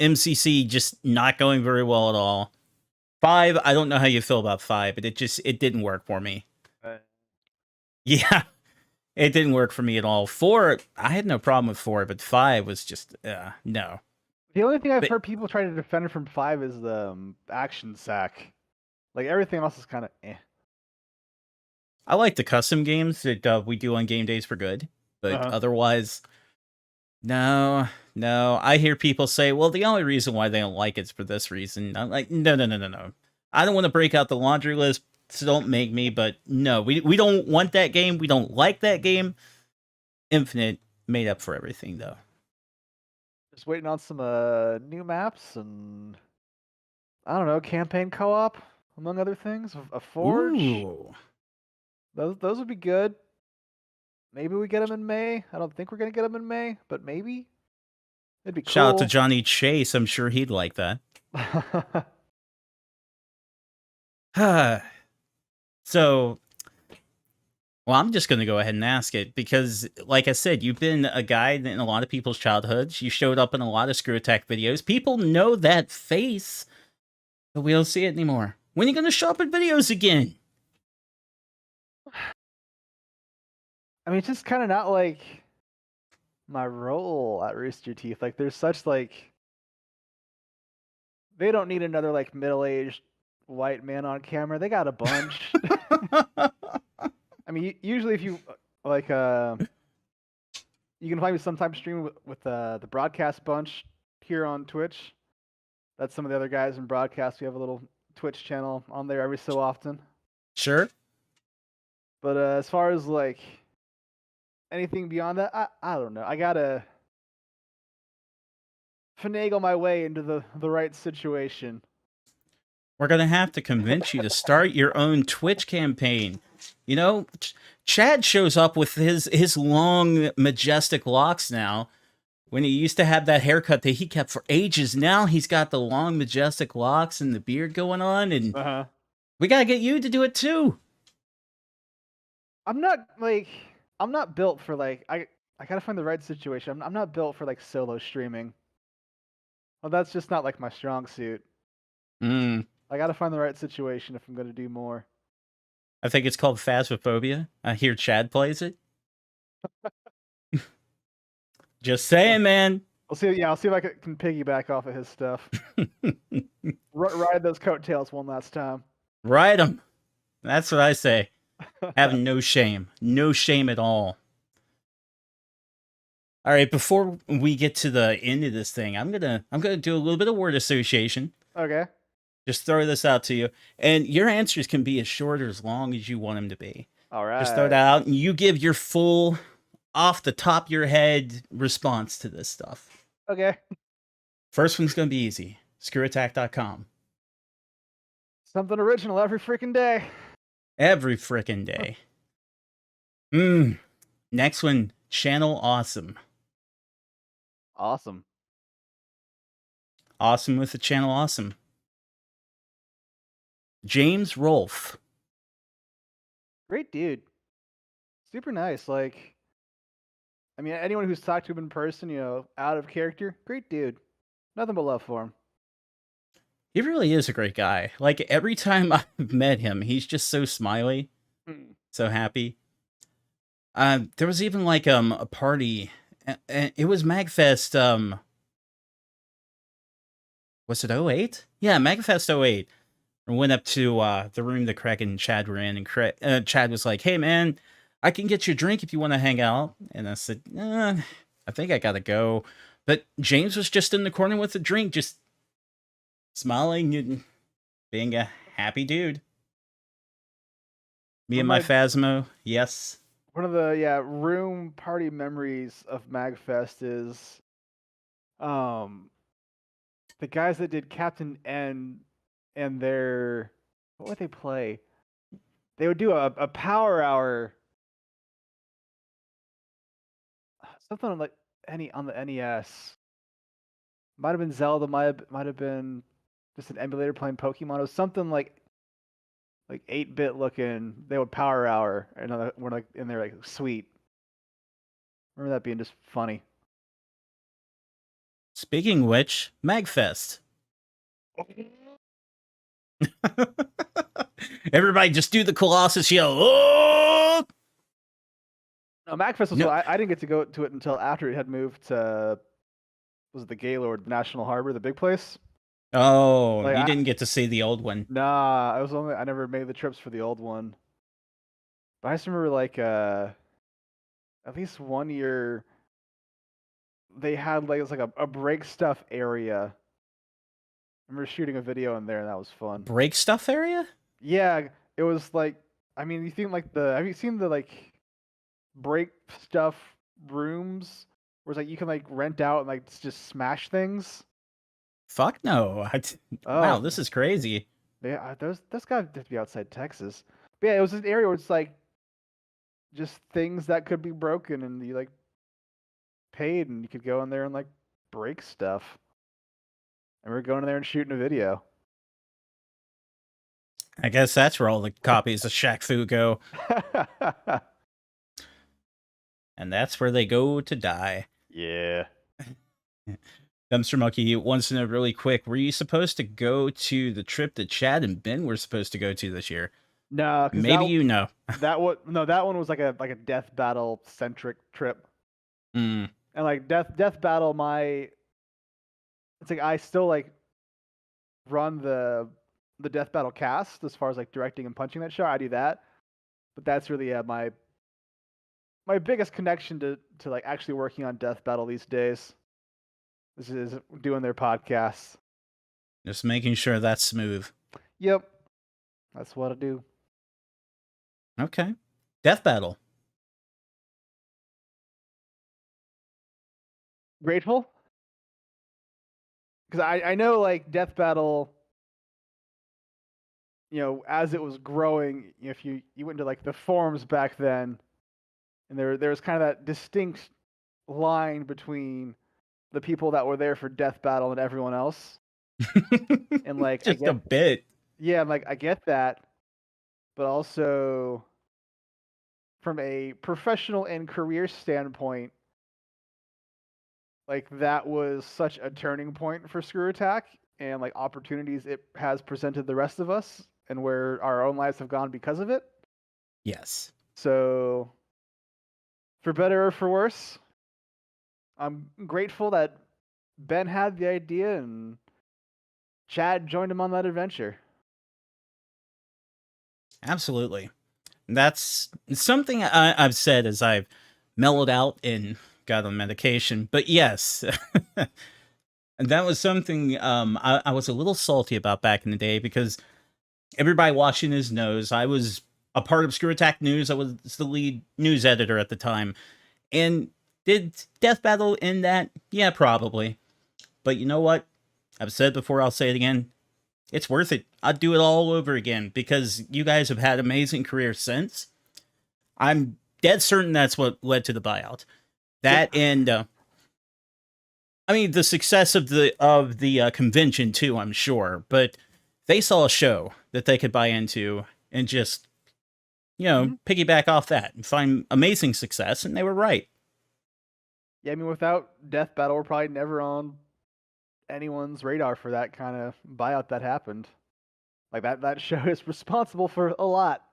MCC just not going very well at all. 5, I don't know how you feel about 5, but it didn't work for me. Yeah, it didn't work for me at all. 4, I had no problem with 4, but 5 was just no. The only thing I've heard people try to defend it from 5 is the action sack. Like everything else is kind of eh. I like the custom games that we do on Game Days for Good, but otherwise, no. I hear people say, well, the only reason why they don't like it's for this reason. I'm like, no. I don't want to break out the laundry list, so don't make me, but no, we don't want that game. We don't like that game. Infinite made up for everything, though. Just waiting on some new maps and I don't know, campaign co-op among other things. A Forge. Ooh. Those would be good. Maybe we get them in May. I don't think we're gonna get them in May, but maybe it'd be cool. Shout out to Johnny Chase. I'm sure he'd like that. So, well, I'm just going to go ahead and ask it because, like I said, you've been a guide in a lot of people's childhoods. You showed up in a lot of ScrewAttack videos. People know that face, but we don't see it anymore. When are you going to show up in videos again? I mean, it's just kind of not like my role at Rooster Teeth. Like, there's such like they don't need another like middle-aged white man on camera. They got a bunch. I mean, usually if you like, you can find me sometimes streaming with the broadcast bunch here on Twitch. That's some of the other guys in broadcast. We have a little Twitch channel on there every so often. Sure. But as far as like anything beyond that, I don't know. I gotta finagle my way into the right situation. We're going to have to convince you to start your own Twitch campaign. You know, Chad shows up with his long, majestic locks now. When he used to have that haircut that he kept for ages, now he's got the long, majestic locks and the beard going on, and we got to get you to do it too. I'm not built for like, I got to find the right situation. I'm not built for like solo streaming. Well, that's just not like my strong suit. I got to find the right situation if I'm going to do more. I think it's called Phasmophobia. I hear Chad plays it. Just saying, man. I'll see if I can piggyback off of his stuff. Ride those coattails one last time. Ride them. That's what I say. Have no shame. No shame at all. All right, before we get to the end of this thing, I'm gonna do a little bit of word association. Okay. Just throw this out to you, and your answers can be as short or as long as you want them to be. All right. Just throw that out, and you give your full, off the top of your head response to this stuff. Okay. First one's gonna be easy. ScrewAttack.com. Something original every freaking day. Every freaking day. Next one, Channel Awesome. Awesome. Awesome with the Channel Awesome. James Rolfe. Great dude. Super nice. Like, I mean, anyone who's talked to him in person, you know, out of character, great dude. Nothing but love for him. He really is a great guy. Like, every time I've met him, he's just so smiley, so happy. There was even like a party. It was MagFest. Was it 08? Yeah, MagFest 08. I went up to the room that Craig and Chad were in, and Chad was like, "Hey, man, I can get you a drink if you want to hang out." And I said, "I think I gotta go." But James was just in the corner with a drink, just smiling and being a happy dude. Me and my Phasmo, yes. One of the room party memories of MagFest is the guys that did Captain N and their what would they play? They would do a power hour, something on on the NES. Might have been Zelda, might have been just an emulator playing Pokemon. It was something like 8-bit looking. They would power hour, and we're like in there like sweet. Remember that being just funny. Speaking of which, MagFest. Everybody just do the Colossus yell. Oh! No, MagFest was I didn't get to go to it until after it had moved to, was it the Gaylord National Harbor, the big place? Oh, like, you didn't get to see the old one. Nah, I never made the trips for the old one. But I just remember like at least one year they had like it was like a break stuff area. I remember shooting a video in there and that was fun. Break stuff area? Yeah, it was like I mean you think like the have you seen the like break stuff rooms where it's like you can like rent out and like just smash things? Fuck no. Wow, Oh, this is crazy. yeah, those gotta have to be outside Texas. But yeah, it was an area where it's like just things that could be broken and you like paid and you could go in there and like break stuff. And we are going in there and shooting a video. I guess that's where all the copies of Shaq Fu go. And that's where they go to die. Yeah. Dumpster Monkey wants to know really quick, were you supposed to go to the trip that Chad and Ben were supposed to go to this year? No, Maybe you know. that one was like a death battle centric trip. Mm. And like death battle it's like I still like run the death battle cast as far as like directing and punching that show. I do that. But that's really my biggest connection to like actually working on death battle these days. This is doing their podcasts. Just making sure that's smooth. Yep. That's what I do. Okay. Death Battle. Grateful? Because I know like Death Battle, as it was growing, if you went into like the forums back then, and there was kind of that distinct line between the people that were there for Death Battle and everyone else. And like just a bit. Yeah, like I get that, but also from a professional and career standpoint, like that was such a turning point for ScrewAttack and like opportunities it has presented the rest of us and where our own lives have gone because of it. Yes. So for better or for worse, I'm grateful that Ben had the idea and Chad joined him on that adventure. Absolutely. That's something I've said as I've mellowed out and got on medication. But yes, and that was something I was a little salty about back in the day because everybody watching this knows I was a part of ScrewAttack News. I was the lead news editor at the time. And did Death Battle in that? Yeah, probably. But you know what? I've said before, I'll say it again. It's worth it. I'd do it all over again because you guys have had amazing careers since. I'm dead certain that's what led to the buyout. That and I mean the success of the convention too, I'm sure. But they saw a show that they could buy into and just piggyback off that and find amazing success, and they were right. Yeah, I mean without Death Battle, we're probably never on anyone's radar for that kind of buyout that happened. Like that show is responsible for a lot,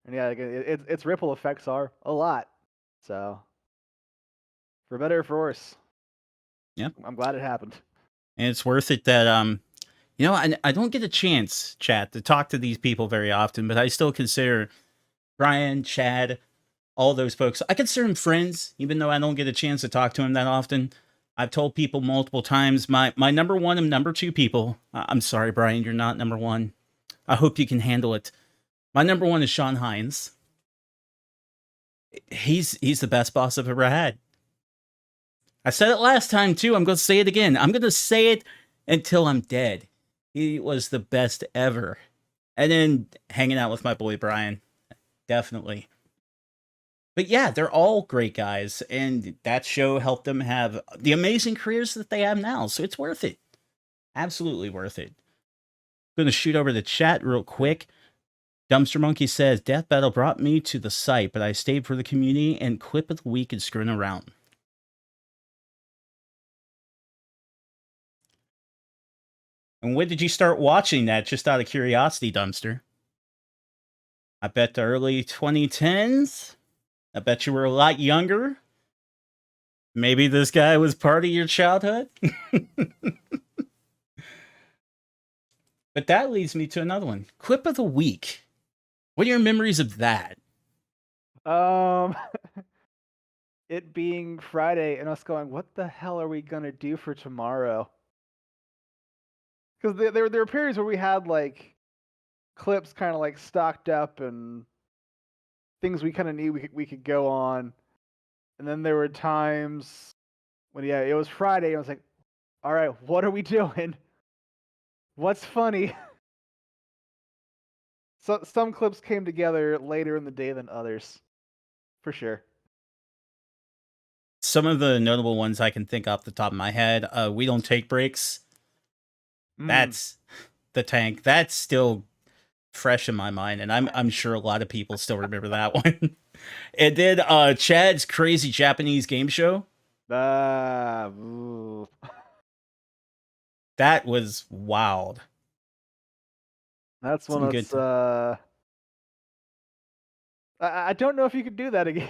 and yeah, its ripple effects are a lot. So, for better or for worse, yeah, I'm glad it happened. And it's worth it that I don't get a chance, chat, to talk to these people very often, but I still consider Bryan, Chad, all those folks. I consider them friends, even though I don't get a chance to talk to them that often. I've told people multiple times, my number one and number two people. I'm sorry, Bryan, you're not number one. I hope you can handle it. My number one is Sean Hines. He's the best boss I've ever had. I said it last time too. I'm going to say it again. I'm going to say it until I'm dead. He was the best ever. And then hanging out with my boy Bryan. Definitely. But yeah, they're all great guys, and that show helped them have the amazing careers that they have now, so it's worth it. Absolutely worth it. I'm going to shoot over the chat real quick. Dumpster Monkey says, Death Battle brought me to the site, but I stayed for the community and clip of the week and screwing around. And when did you start watching that, just out of curiosity, Dumpster? I bet the early 2010s? I bet you were a lot younger. Maybe this guy was part of your childhood. But that leads me to another one. Clip of the week. What are your memories of that? Um, it being Friday and us going, what the hell are we gonna do for tomorrow? Because there were periods where we had like clips kind of like stocked up and things we kind of knew we could go on, and then there were times when it was Friday and I was like, all right, what are we doing? What's funny? So some clips came together later in the day than others, for sure. Some of the notable ones I can think off the top of my head, We Don't Take Breaks. Mm. That's the tank. That's still fresh in my mind, and I'm sure a lot of people still remember that one. And then Chad's Crazy Japanese Game Show. Ooh. That was wild. That's one Some good that's I don't know if you could do that again.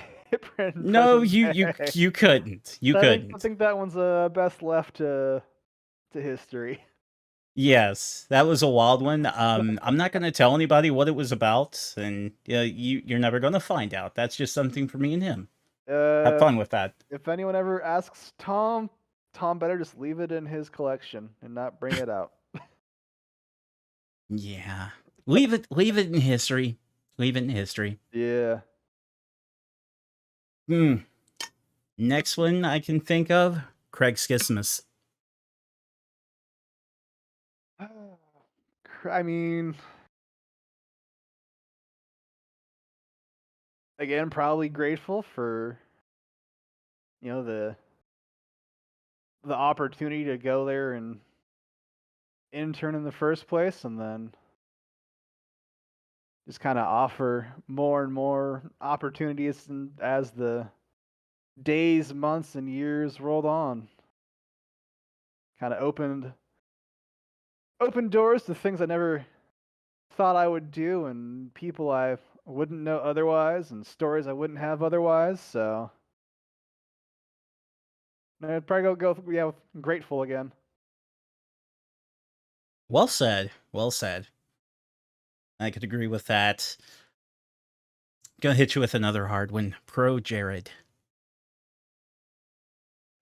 No, Present you day. you couldn't. You I couldn't. think that one's best left to history. Yes, that was a wild one. I'm not going to tell anybody what it was about, and you're never going to find out. That's just something for me and him. Have Uh, fun with that. if anyone ever asks Tom, better just leave it in his collection and not bring it out. Yeah, leave it in history. Leave it in history. Yeah. Next one I can think of, Craig Schismus. I mean, again, probably grateful for the opportunity to go there and intern in the first place, and then just kind of offer more and more opportunities and as the days, months, and years rolled on. Kind of opened doors to things I never thought I would do, and people I wouldn't know otherwise, and stories I wouldn't have otherwise. So I'd probably with grateful again. Well said. Well said. I could agree with that. Gonna hit you with another hard one. Pro Jared.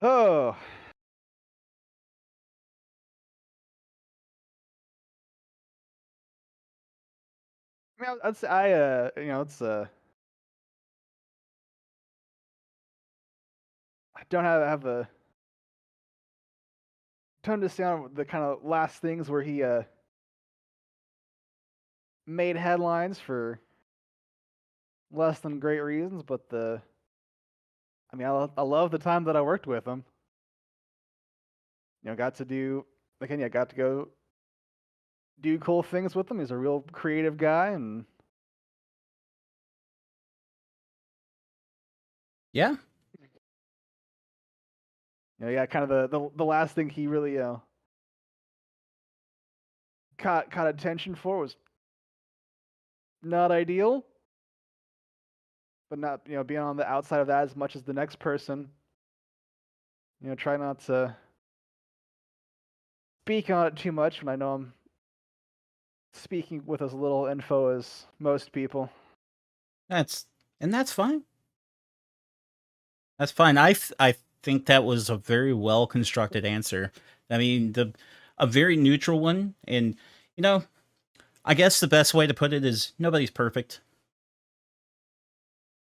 Oh. I mean, I'd say it's I don't have a ton to say on the kind of last things where he made headlines for less than great reasons, but I love the time that I worked with him. Got to go do cool things with him. He's a real creative guy, and Yeah. kind of the last thing he really caught attention for was not ideal, but not being on the outside of that as much as the next person. Try not to speak on it too much when I know I'm speaking with as little info as most people. That's fine. That's fine. I think that was a very well constructed answer. I mean, a very neutral one, and I guess the best way to put it is nobody's perfect.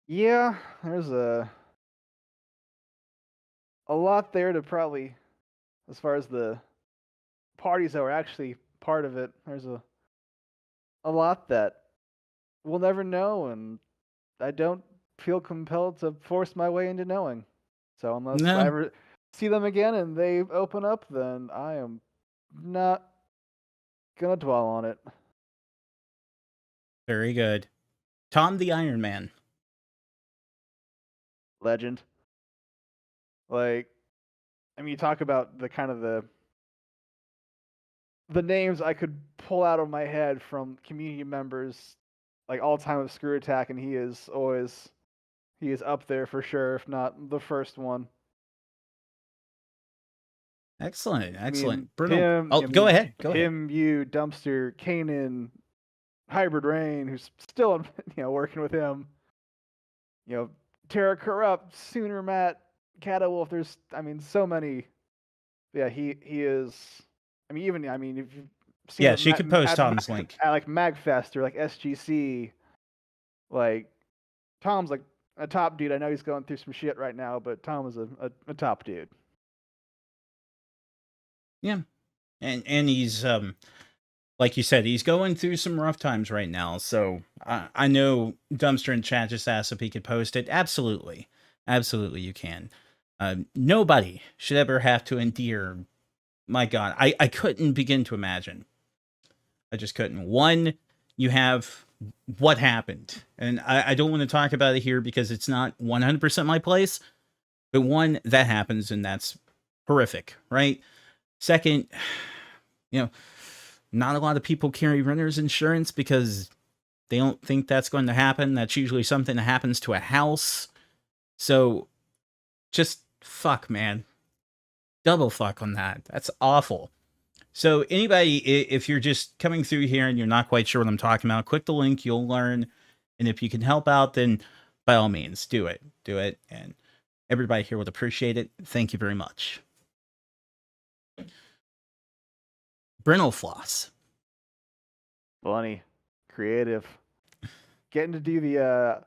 Yeah, there's a lot there to probably, as far as the parties that were actually part of it. There's a lot that we'll never know, and I don't feel compelled to force my way into knowing. So unless I No, ever see them again and they open up, then I am not gonna dwell on it. very good. Tom the Iron Man. Legend. Like, I mean, you talk about the kind of the names I could pull out of my head from community members, like all time of ScrewAttack, and he is up there for sure, if not the first one. Excellent, I mean, excellent. Bruno. him. Oh, I go mean, ahead. Go ahead. him, you, Dumpster, Kanan, Hybrid Rain, who's still working with him. you know, Terra Corrupt, Sooner Matt, Catawolf. There's, I mean, so many. Yeah, he is. I mean, even if you've seen Yeah, him she could post Tom's link. at like Magfest or like SGC, like Tom's like a top dude. I know he's going through some shit right now, but Tom is a top dude. Yeah, and he's like you said, he's going through some rough times right now. So I know Dumpster in chat just asked if he could post it. Absolutely, absolutely, you can. Nobody should ever have to endure. My God, I couldn't begin to imagine. I just couldn't. One, you have what happened, and I don't want to talk about it here because it's not 100% my place. But one, that happens, and that's horrific, right? Second, not a lot of people carry renter's insurance because they don't think that's going to happen. That's usually something that happens to a house. So just fuck, man. Double fuck on that. That's awful. So anybody, if you're just coming through here and you're not quite sure what I'm talking about, click the link, you'll learn. And if you can help out, then by all means, do it. Do it. And everybody here would appreciate it. Thank you very much. Brental floss. Funny, creative. Getting to do the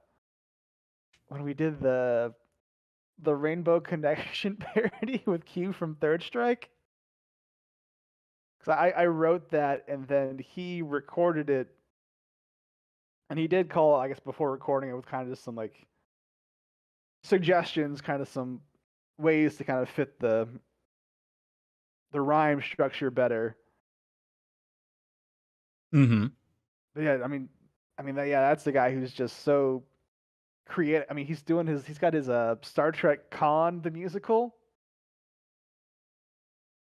when we did the Rainbow Connection parody with Q from Third Strike. Because I wrote that and then he recorded it, and he did call, I guess, before recording it with kind of just some like suggestions, kind of some ways to kind of fit the rhyme structure better. Mm-hmm. But yeah, I mean, that's the guy who's just so creative. I mean, he's got his Star Trek Con the musical.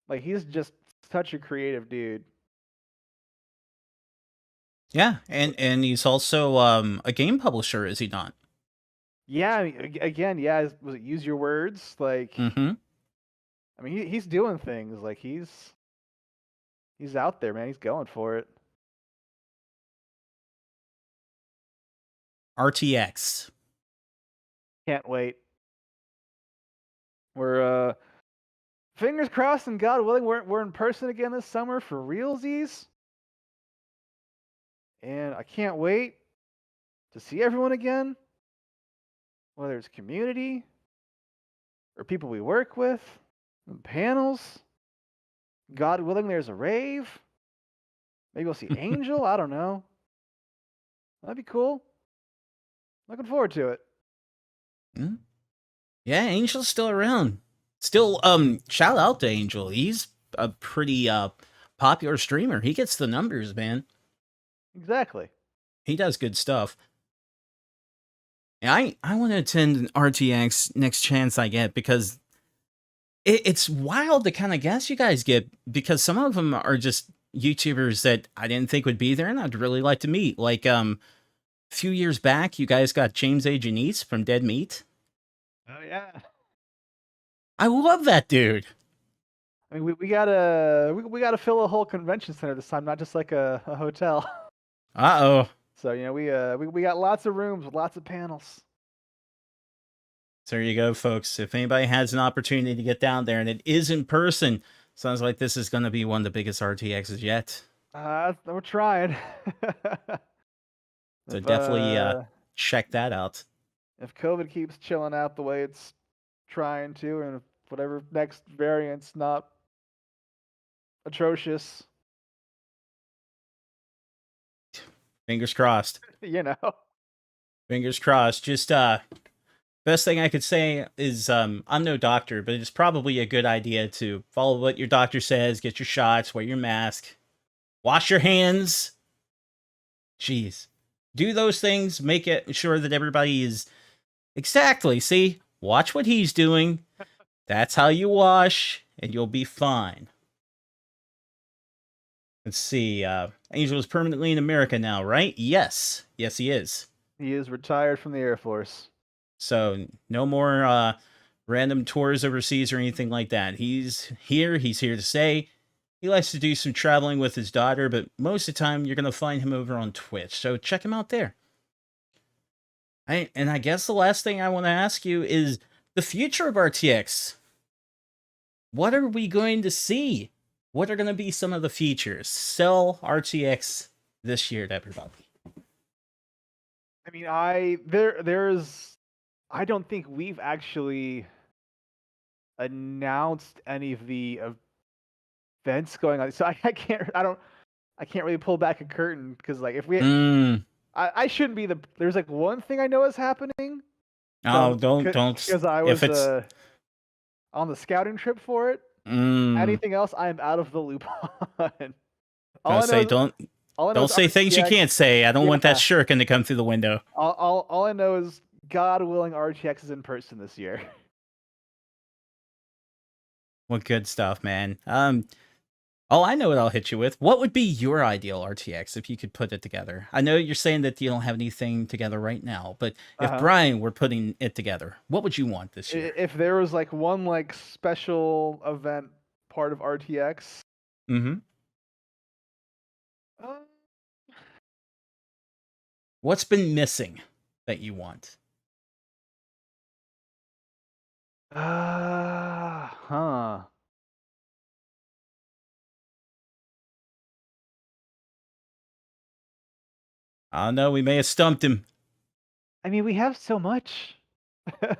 Like, he's just such a creative dude. Yeah, and he's also a game publisher, is he not? Yeah, I mean, again, yeah. Was it Use Your Words? Like, Mm-hmm. I mean, he's doing things. Like, he's out there, man. He's going for it. RTX. Can't wait. We're fingers crossed and God willing, we're in person again this summer for realsies. And I can't wait to see everyone again. Whether it's community or people we work with, and panels. God willing, there's a rave. Maybe we'll see Angel. I don't know. That'd be cool. Looking forward to it. Mm. Yeah, Angel's still around. Still, shout out to Angel. He's a pretty popular streamer. He gets the numbers, man. Exactly. He does good stuff. And I want to attend an RTX next chance I get because it's wild the kind of guests you guys get, because some of them are just YouTubers that I didn't think would be there and I'd really like to meet. Like, a few years back, you guys got James A. Janice from Dead Meat. Oh yeah. I love that dude. I mean, we gotta fill a whole convention center this time, not just like a hotel. Uh-oh. So we got lots of rooms with lots of panels. So there you go, folks. If anybody has an opportunity to get down there and it is in person, sounds like this is going to be one of the biggest RTXs yet. We're trying. So definitely check that out. If COVID keeps chilling out the way it's trying to, and if whatever next variant's not atrocious. Fingers crossed. Fingers crossed. Just best thing I could say is I'm no doctor, but it's probably a good idea to follow what your doctor says, get your shots, wear your mask, wash your hands. Jeez. Do those things, make it sure that everybody is exactly. See, watch what he's doing. That's how you wash, and you'll be fine. Let's see. Angel is permanently in America now, right? Yes. Yes, he is. He is retired from the Air Force. So no more random tours overseas or anything like that. He's here. He's here to stay. He likes to do some traveling with his daughter, but most of the time you're going to find him over on Twitch. So check him out there. And I guess the last thing I want to ask you is the future of RTX. What are we going to see? What are going to be some of the features? Sell RTX this year to everybody. I mean, there's I don't think we've actually announced any of the events going on. So I can't really pull back a curtain because like if we I shouldn't be there's like one thing I know is happening. Oh, don't because I if was it's on the scouting trip for it. Anything else, I am out of the loop on. All I know don't say things you can't say. I don't want that shuriken to come through the window. All I know is, God willing, RTX is in person this year. Well, good stuff, man. Oh, I know what I'll hit you with. What would be your ideal RTX if you could put it together? I know you're saying that you don't have anything together right now, but if Bryan were putting it together, what would you want this year? If there was like one like special event part of RTX. Mm-hmm. What's been missing that you want? Huh. I don't know. We may have stumped him. I mean, we have so much. Do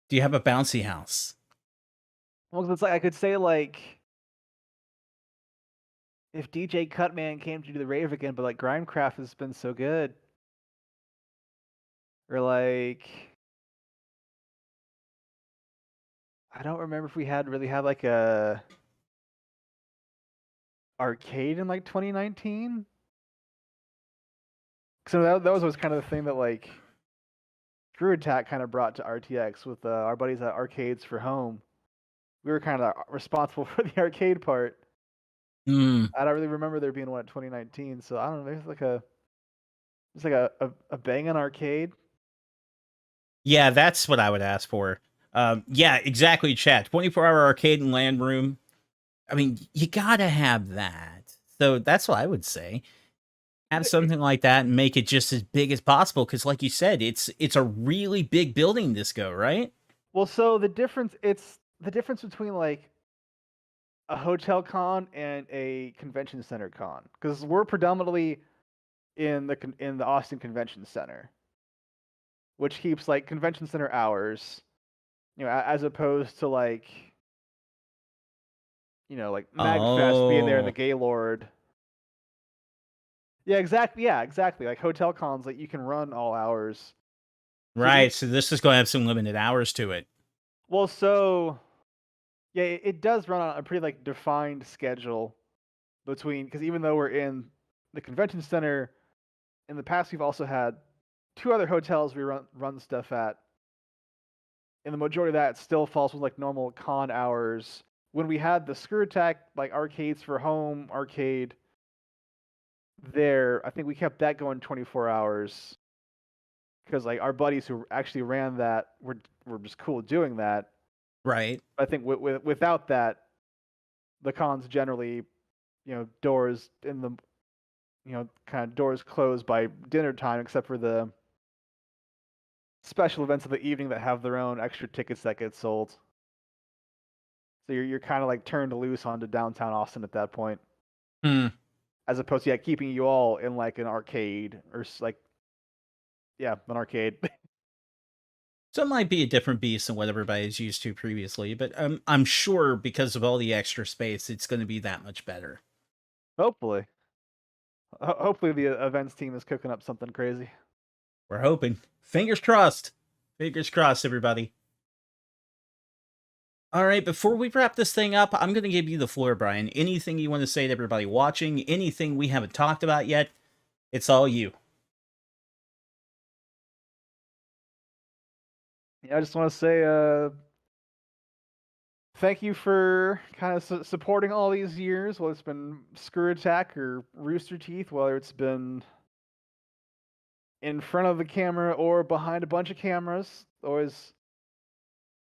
you have a bouncy house? Well, it's like I could say like if DJ Cutman came to do the rave again, but like Grimecraft has been so good. Or like I don't remember if we really had like a arcade in like 2019. So that was kind of the thing that like ScrewAttack kind of brought to RTX with our buddies at Arcades for Home. We were kind of responsible for the arcade part. I don't really remember there being one at 2019, so I don't know. There's like a banging arcade. Yeah, that's what I would ask for. Yeah, exactly, chat. 24-hour arcade and LAN room. I mean, you gotta have that. So that's what I would say. Have something like that and make it just as big as possible. Because, like you said, it's a really big building. Disco, right? Well, so it's the difference between like a hotel con and a convention center con, because we're predominantly in the Austin Convention Center, which keeps like convention center hours, as opposed to like like MagFest being there in the Gaylord. Yeah, exactly. Yeah, exactly. Like hotel cons, like you can run all hours. Right. So this is going to have some limited hours to it. Well, so yeah, it does run on a pretty like defined schedule because even though we're in the convention center, in the past we've also had two other hotels we run stuff at. And the majority of that still falls with like normal con hours. When we had the ScrewAttack like Arcades for Home arcade there, I think we kept that going 24 hours because like our buddies who actually ran that were just cool doing that. Right. I think without that, the cons generally, doors in the, kind of doors closed by dinner time, except for the special events of the evening that have their own extra tickets that get sold. So you're kind of like turned loose onto downtown Austin at that point. As opposed to keeping you all in like an arcade or like an arcade. So it might be a different beast than what everybody's used to previously, but I'm sure because of all the extra space, it's going to be that much better. Hopefully. Hopefully the events team is cooking up something crazy. We're hoping. Fingers crossed. Fingers crossed, everybody. All right, before we wrap this thing up, I'm going to give you the floor, Bryan. Anything you want to say to everybody watching, anything we haven't talked about yet, it's all you. Yeah, I just want to say thank you for kind of supporting all these years, whether it's been ScrewAttack or Rooster Teeth, whether it's been in front of the camera or behind a bunch of cameras. Always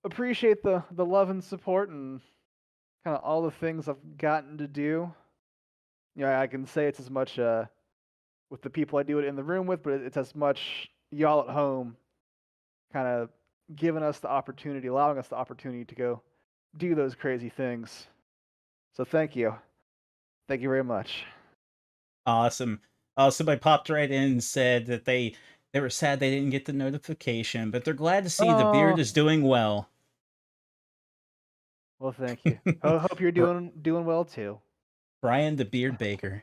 appreciate the love and support and kind of all the things I've gotten to do. I can say it's as much with the people I do it in the room with, but it's as much y'all at home kind of giving us the opportunity, allowing us the opportunity to go do those crazy things. So thank you. Thank you very much. Awesome. Somebody popped right in and said that they were sad they didn't get the notification, but they're glad to see the beard Oh, is doing well. well, thank you. Hope you're Br- doing well too. Bryan the Beard Baker.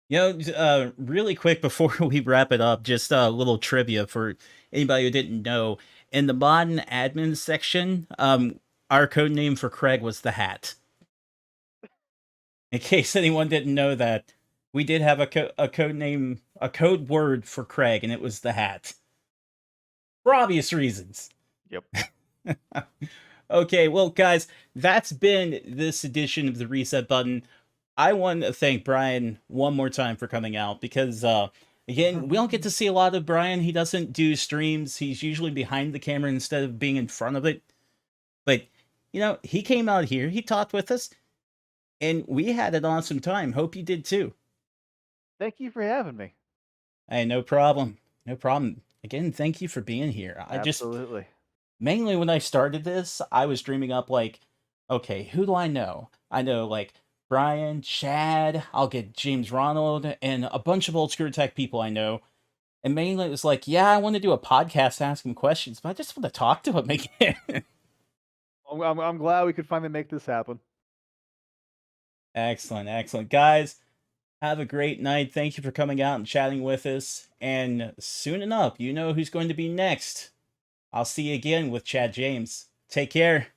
Really quick before we wrap it up, just a little trivia for anybody who didn't know. In the mod and admin section, our code name for Craig was the Hat. In case anyone didn't know that, we did have a code name, a code word for Craig, and it was the Hat. For obvious reasons. Yep. Okay, well, guys, that's been this edition of the Reset Button. I want to thank Bryan one more time for coming out because, again, we don't get to see a lot of Bryan. He doesn't do streams. He's usually behind the camera instead of being in front of it. But, he came out here, he talked with us, and we had an awesome time. Hope you did too. Thank you for having me. Hey, no problem. No problem. Again, thank you for being here. Absolutely. Mainly when I started this, I was dreaming up like, okay, who do I know? I know like Bryan, Chad, I'll get James Ronald, and a bunch of old ScrewAttack people I know. And mainly it was like, yeah, I want to do a podcast asking questions, but I just want to talk to him again. I'm glad we could finally make this happen. Excellent, excellent. Guys, have a great night. Thank you for coming out and chatting with us. And soon enough, you know who's going to be next. I'll see you again with Chad James. Take care.